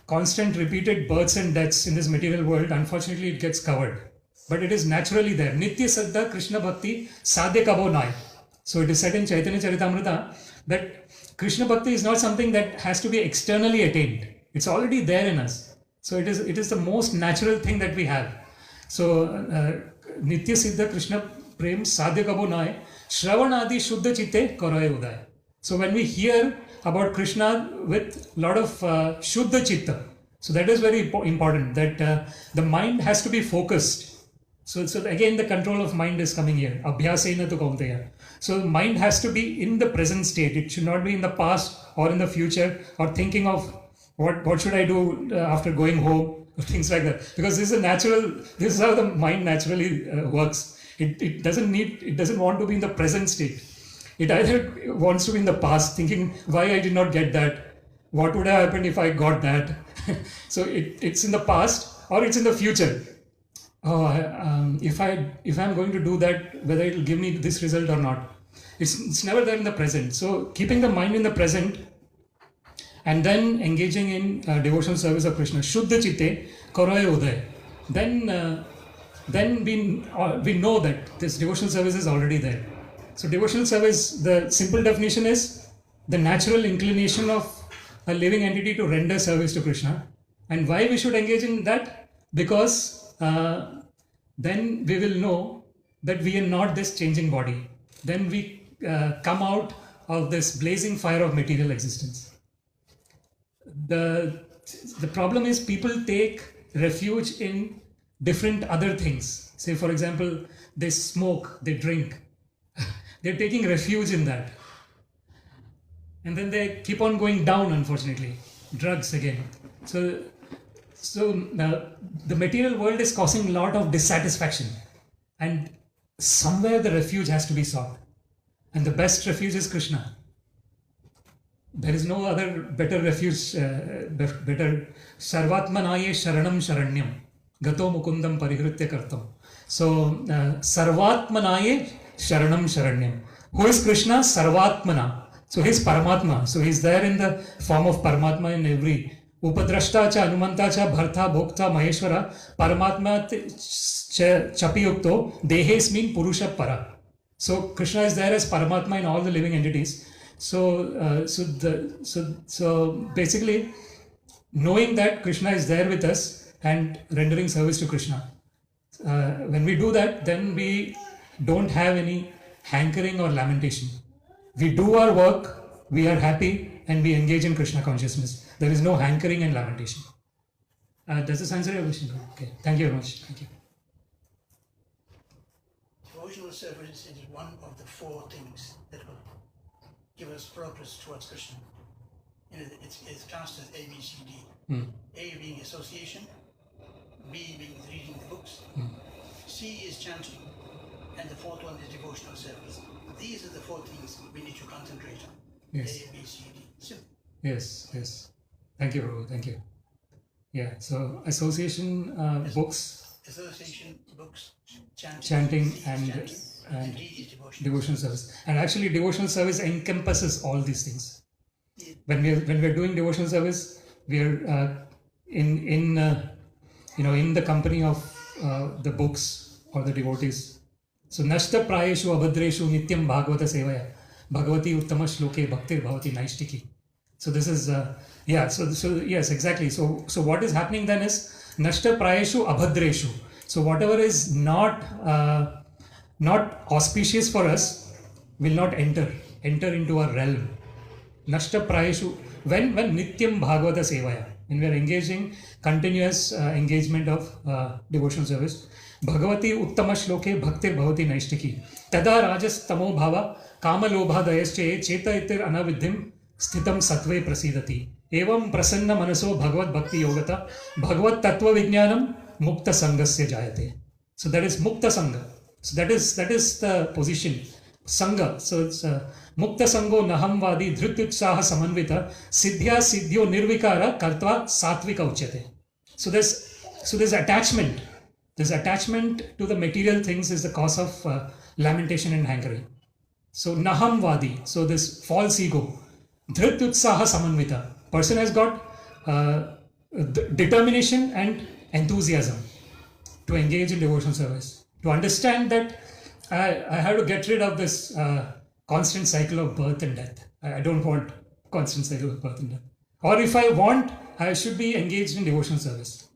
constant repeated births and deaths in this material world, unfortunately it gets covered. But it is naturally there. Nitya Saddha Krishna Bhakti Sadhya Kabo Nai. So it is said in Chaitanya Charitamrita that Krishna Bhakti is not something that has to be externally attained. It's already there in us. So it is the most natural thing that we have. So Nitya Siddha Krishna Prem Sadhya Kabo Nai Shravanadi Shuddha Chitte Karaye Uday. So when we hear about Krishna with a lot of Shuddha Chitta, so that is very important, that the mind has to be focused. So again, the control of mind is coming here. Abhyasena tu kaunteya. So mind has to be in the present state. It should not be in the past or in the future or thinking of what should I do after going home or things like that. Because this is how the mind naturally works. It doesn't want to be in the present state. It either wants to be in the past, thinking why I did not get that, what would have happened if I got that. So it's in the past or it's in the future. If I'm going to do that, whether it will give me this result or not. It's never there in the present. So keeping the mind in the present and then engaging in devotional service of Krishna, Shuddha Chitte Karaye Uday. Then we know that this devotional service is already there. So devotional service, the simple definition is the natural inclination of a living entity to render service to Krishna. And why we should engage in that? Because then we will know that we are not this changing body. Then we come out of this blazing fire of material existence. The problem is people take refuge in different other things. Say, for example, they smoke, they drink. They're taking refuge in that. And then they keep on going down, unfortunately. Drugs again. So the material world is causing a lot of dissatisfaction. And somewhere the refuge has to be sought. And the best refuge is Krishna. There is no other better refuge, better Sarvatmanaye Sharanam Sharanyam. Gato Mukundam Parihritya Kartam. So, Sarvatmanaye Sharanam Sharanyam. Who is Krishna? Sarvatmana. So, he is Paramatma. So, he is there in the form of Paramatma in every Upadrashta cha Anumanta cha Bharta Bhokta Maheshwara Paramatma Chapiyukto Dehesmin Purusha Para. So Krishna is there as Paramatma in all the living entities. So basically, knowing that Krishna is there with us and rendering service to Krishna. When we do that, then we don't have any hankering or lamentation. We do our work, we are happy, and we engage in Krishna consciousness. There is no hankering and lamentation. Does this answer your question? Okay, thank you very much. Thank you. Devotional service is one of the four things that will give us progress towards Krishna. It's classed as A, B, C, D. A being association, B being reading the books, C is chanting, and the fourth one is devotional service. These are the four things we need to concentrate on. Yes. A, B, C, D. Simple. Yes, yes. Thank you, Prabhu. Thank you. Yeah, so association, books, Association, books, chanting, C is and chanting, D is devotional. devotional service. And actually, devotional service encompasses all these things. When we are doing devotional service, we are in the company of the books or the devotees. So nashta prayeshu abhadreshu nityam bhagavata sevaya bhagavati uttama shloke bhaktir bhavati naishtiki. So this is so yes, exactly. So what is happening then is nashta prayeshu abhadreshu. So whatever is not auspicious for us will not enter into our realm. Nashta prayeshu, when nityam bhagavata sevaya, when we are engaging continuous engagement of devotional service, bhagavati uttama shloke bhaktir bhavati naishtiki tada rajas tamo bhava kama lobha dayasche cheta itir anavidhim sthitam satve prasidati evam prasanna manaso bhagavad bhakti yogata bhagavad tattva vijnanam mukta sangasya jayate. So that is mukta sangha. So that is the position. Sangha. So it's Mukta Sango Nahamvadi Dhrityutsaha Samanvita Siddhya Siddhyo Nirvikara Kartva Satvika Uchyate. So there's attachment. This attachment to the material things is the cause of lamentation and hankering. So Nahamvadi, so this false ego. Dhrityutsaha Samanvita. Person has got determination and enthusiasm to engage in devotional service. To understand that I have to get rid of this constant cycle of birth and death. I don't want constant cycle of birth and death. Or if I want, I should be engaged in devotional service.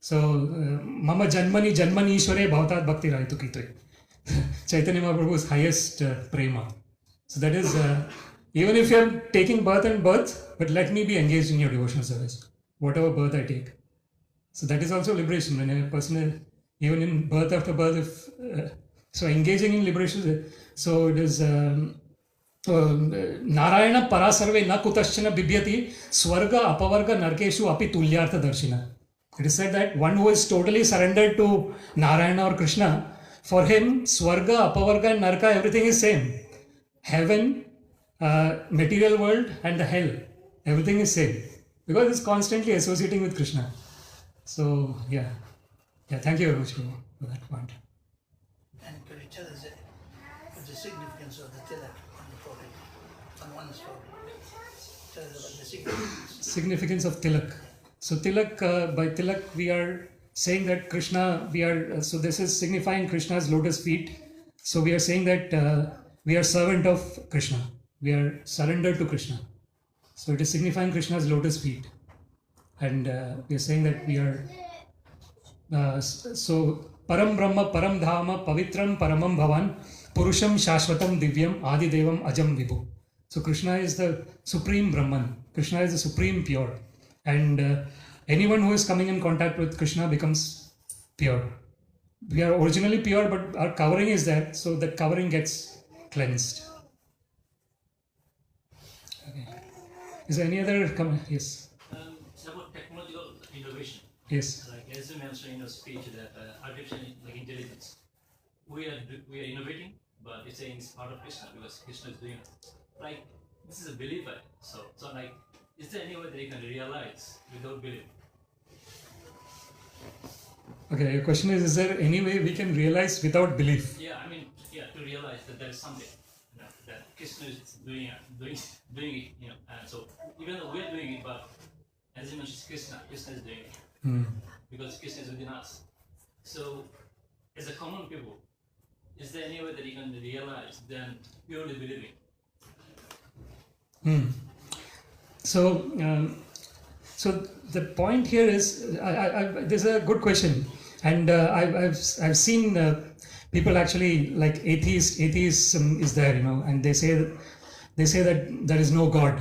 So, Mama Janmani Janmani Ishware Bhavatat Bhakti Raitu Kitoi. Chaitanya Mahaprabhu's highest prema. So that is, even if you are taking birth and birth, but let me be engaged in your devotional service, whatever birth I take. So that is also liberation. When a person is, even in birth after birth, so engaging in liberation, so it is Narayana Parasarve na kutaschana bibhyati swarga apavarga narkeshu api tulyartha darshina. It is said that one who is totally surrendered to Narayana or Krishna, for him swarga, apavarga and narka, everything is same. Heaven, material world and the hell, everything is same. Because it's constantly associating with Krishna. So yeah, thank you very much for that point. And could you tell us the significance of the tilak on the forehead, on one's forehead? Tell us about the significance Of tilak. So tilak, by tilak we are saying that Krishna, so this is signifying Krishna's lotus feet. So we are saying that we are servant of Krishna. We are surrendered to Krishna. So it is signifying Krishna's lotus feet. And we are saying that we are, so Param Brahma, Param Dhama, Pavitram, Paramam Bhavan, Purusham, Shashvatam, Divyam, Adi Devam, Ajam Vibhu. So Krishna is the supreme Brahman. Krishna is the supreme pure. And anyone who is coming in contact with Krishna becomes pure. We are originally pure, but our covering is there, so the covering gets cleansed. Okay. Is there any other comment? Yes. It's about technological innovation. Yes. Like as you mentioned in your speech that artificial intelligence, we are innovating, but it's saying it's part of Krishna because Krishna is doing it. Like this is a believer, so like, is there any way they can realize without belief? Okay, your question is there any way we can realize without belief? Yeah, I mean, to realize that there is something, that Krishna is doing it, so even though we are doing it, but as you mentioned, Krishna is doing it. Because Krishna is within us. So, as a common people, is there any way that you can realize than purely believing? So the point here is, this is a good question, and I've seen people actually like atheism is there, and they say that there is no God,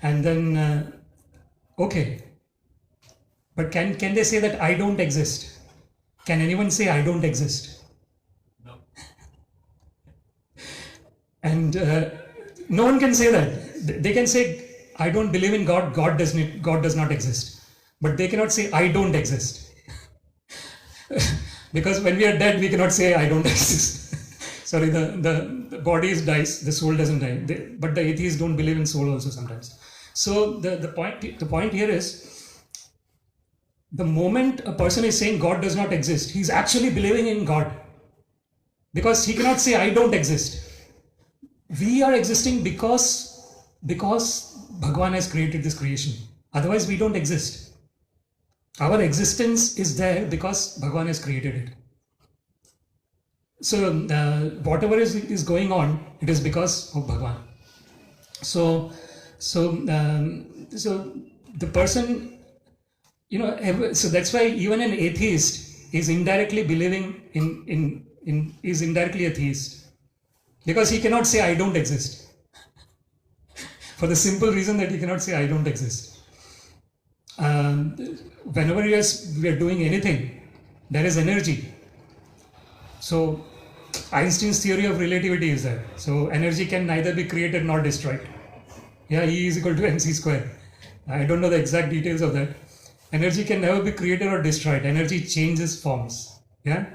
and then okay, but can they say that I don't exist? Can anyone say I don't exist? No. And no one can say that. They can say I don't believe in God. God does not exist. But they cannot say I don't exist. Because when we are dead, we cannot say I don't exist. Sorry, the body dies, the soul doesn't die. But the atheists don't believe in soul also sometimes. So the point here is, the moment a person is saying God does not exist, he's actually believing in God. Because he cannot say I don't exist. We are existing because Bhagwan has created this creation. Otherwise we don't exist. Our existence is there because Bhagwan has created it. So whatever is going on, it is because of Bhagwan. So the person, so that's why even an atheist is indirectly believing is indirectly atheist, because he cannot say I don't exist, for the simple reason that he cannot say I don't exist. Whenever we are doing anything, there is energy. So Einstein's theory of relativity is there. So energy can neither be created nor destroyed. Yeah, E is equal to mc square. I don't know the exact details of that. Energy can never be created or destroyed. Energy changes forms. Yeah.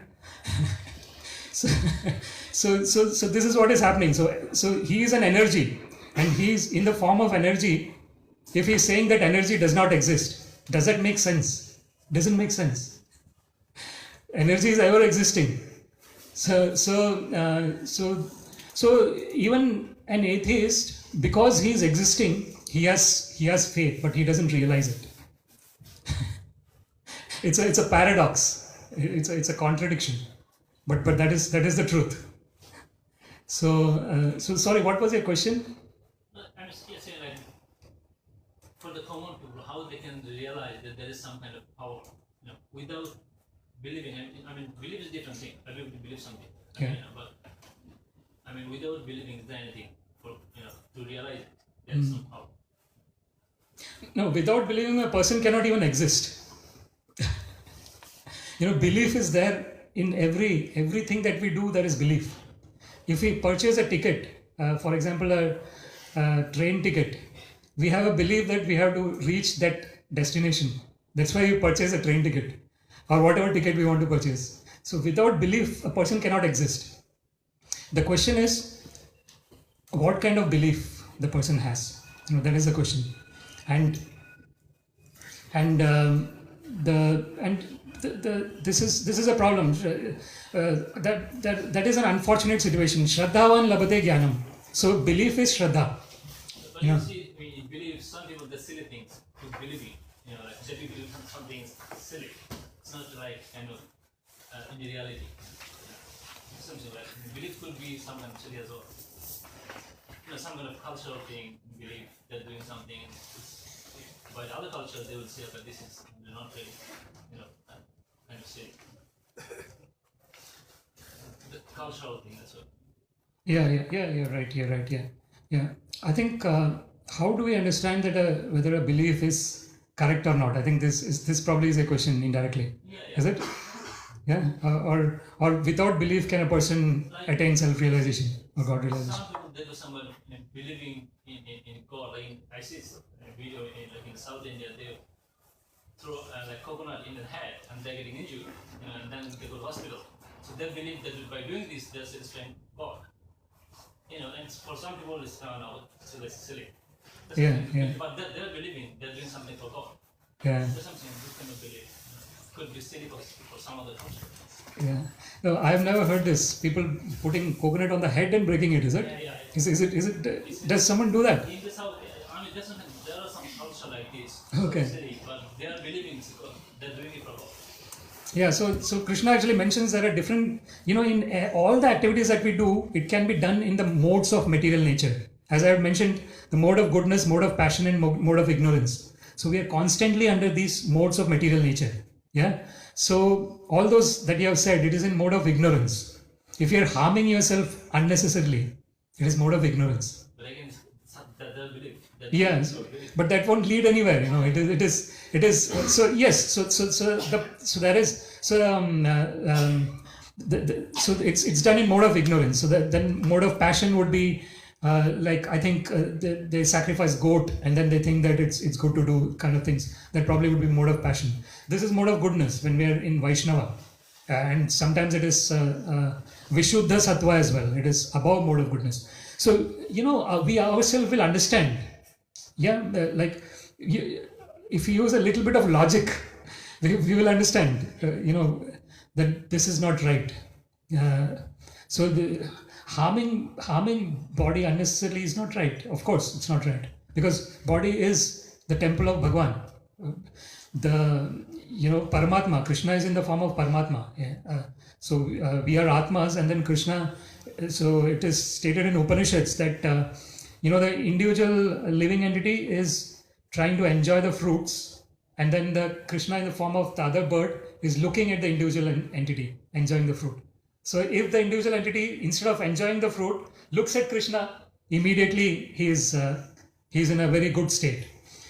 So this is what is happening. So he is an energy, and he is in the form of energy. If he is saying that energy does not exist, does that make sense? Doesn't make sense. Energy is ever existing. So even an atheist, because he is existing, he has faith, but he doesn't realize it. It's a paradox. It's a contradiction, but that is the truth. So sorry, what was your question? I'm just saying, like, for the common people, how they can realize that there is some kind of power, without believing. I mean, belief is a different thing. Everybody believes something. Yeah. But I mean, without believing, is there anything for to realize there is some power? No, without believing, a person cannot even exist. Belief is there in everything that we do. There is belief. If we purchase a ticket, for example, a train ticket, we have a belief that we have to reach that destination. That's why we purchase a train ticket, or whatever ticket we want to purchase. So without belief, a person cannot exist. The question is, what kind of belief the person has? That is the question. This is a problem. That is an unfortunate situation. Shraddhavan labhate jnanam. So belief is Shraddha. But you see, when you believe, some people, the silly things to believing, like they believe something is silly. It's not like kind of in the reality. Something like belief could be some kind of silly as well. Some kind of cultural thing, believe they're doing something. By the other culture, they will say, "But this is not really, kind of silly." The cultural thing as well. Yeah. Right. You're right. Yeah. I think how do we understand that whether a belief is correct or not? I think this probably is a question indirectly. Yeah. Is it? Yeah. Or without belief, can a person attain self-realization or God realization? Some people, they do someone believing in God. Like I see a video in South India, they throw like coconut in the head and they're getting injured, and then they go to hospital. So they believe that by doing this, they're satisfying God. And for some people, it's so that's silly. Yeah. But they're believing they're doing something for God. Yeah. There's something this kind of belief could be silly for some other culture. Yeah. No, I've never heard this. People putting coconut on the head and breaking it. Is it? Yeah. Is it? Does someone do that? In the South, I mean, that's not there are some culture like this. Okay. Silly, but they are believing it's God. They're doing it for God. Yeah, so Krishna actually mentions there are different, in all the activities that we do, it can be done in the modes of material nature. As I have mentioned, the mode of goodness, mode of passion, and mode of ignorance. So we are constantly under these modes of material nature. Yeah. So all those that you have said, it is in mode of ignorance. If you are harming yourself unnecessarily, it is mode of ignorance. But again, they'll believe. Yes, but that won't lead anywhere. It is. So yes. So there is. So it's done in mode of ignorance. So then mode of passion would be like, I think they sacrifice goat and then they think that it's good to do kind of things. That probably would be mode of passion. This is mode of goodness when we are in Vaishnava, and sometimes it is Vishuddha Sattva as well. It is above mode of goodness. So we ourselves will understand. Yeah, if you use a little bit of logic, we will understand, that this is not right. So the harming body unnecessarily is not right. Of course, it's not right, because body is the temple of Bhagwan. Paramatma, Krishna is in the form of Paramatma. Yeah? So we are Atmas, and then Krishna. So it is stated in Upanishads that the individual living entity is trying to enjoy the fruits, and then the Krishna in the form of the other bird is looking at the individual entity enjoying the fruit. So if the individual entity, instead of enjoying the fruit, looks at Krishna, immediately he is in a very good state.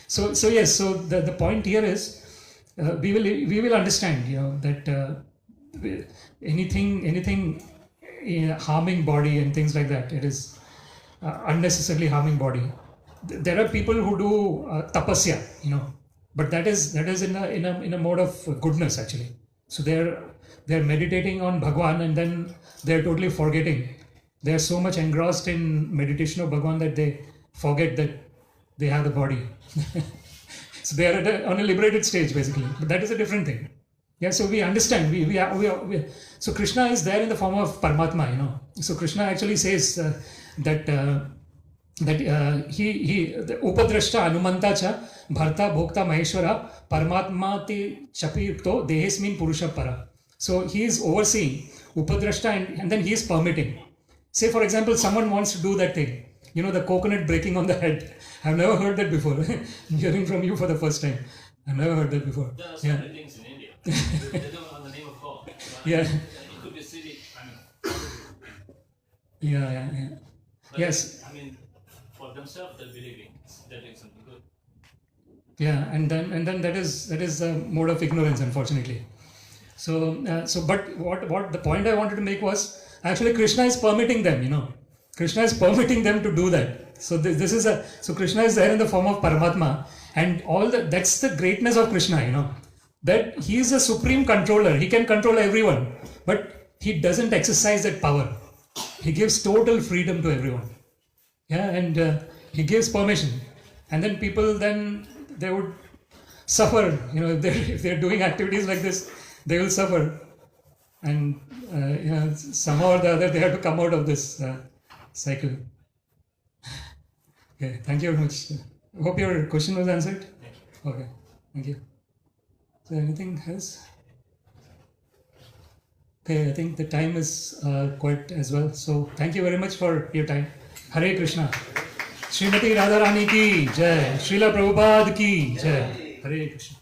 So yes. So the point here is we will understand that anything harming body and things like that, it is unnecessarily harming body. There are people who do tapasya, but that is in a mode of goodness actually. So they're meditating on Bhagwan, and then they're totally forgetting. They're so much engrossed in meditation of Bhagwan that they forget that they have the body. So they are on a liberated stage basically, but that is a different thing. Yeah, so we understand. So Krishna is there in the form of Paramatma. So Krishna actually says that he the Upadrashta Anumanta cha Bharta Bhokta Maheshwara Paramatma te Chapiyukto Dehesmin Purusha Para. So he is overseeing Upadrashta, and then he is permitting. Say for example, someone wants to do that thing. The coconut breaking on the head. I've never heard that before. I'm hearing from you for the first time. I've never heard that before. There are so many things in India. They do it on the name of God. Yeah. It could be silly. Yeah. But Yes. For themselves, they're believing they're doing something good. Yeah, and then that is a mode of ignorance, unfortunately. So but what the point I wanted to make was, actually Krishna is permitting them. Krishna is permitting them to do that. So so Krishna is there in the form of Paramatma, and that's the greatness of Krishna. That he is a supreme controller. He can control everyone, but he doesn't exercise that power. He gives total freedom to everyone. Yeah, and he gives permission, and then people they would suffer. If they're doing activities like this, they will suffer, and somehow or the other they have to come out of this cycle. Okay, thank you very much. Hope your question was answered. Okay, thank you. So anything else? Okay, I think the time is quite as well. So thank you very much for your time. Hare Krishna. Srimati Radharani ki jai. Srila Prabhupada ki jai. Hare Krishna.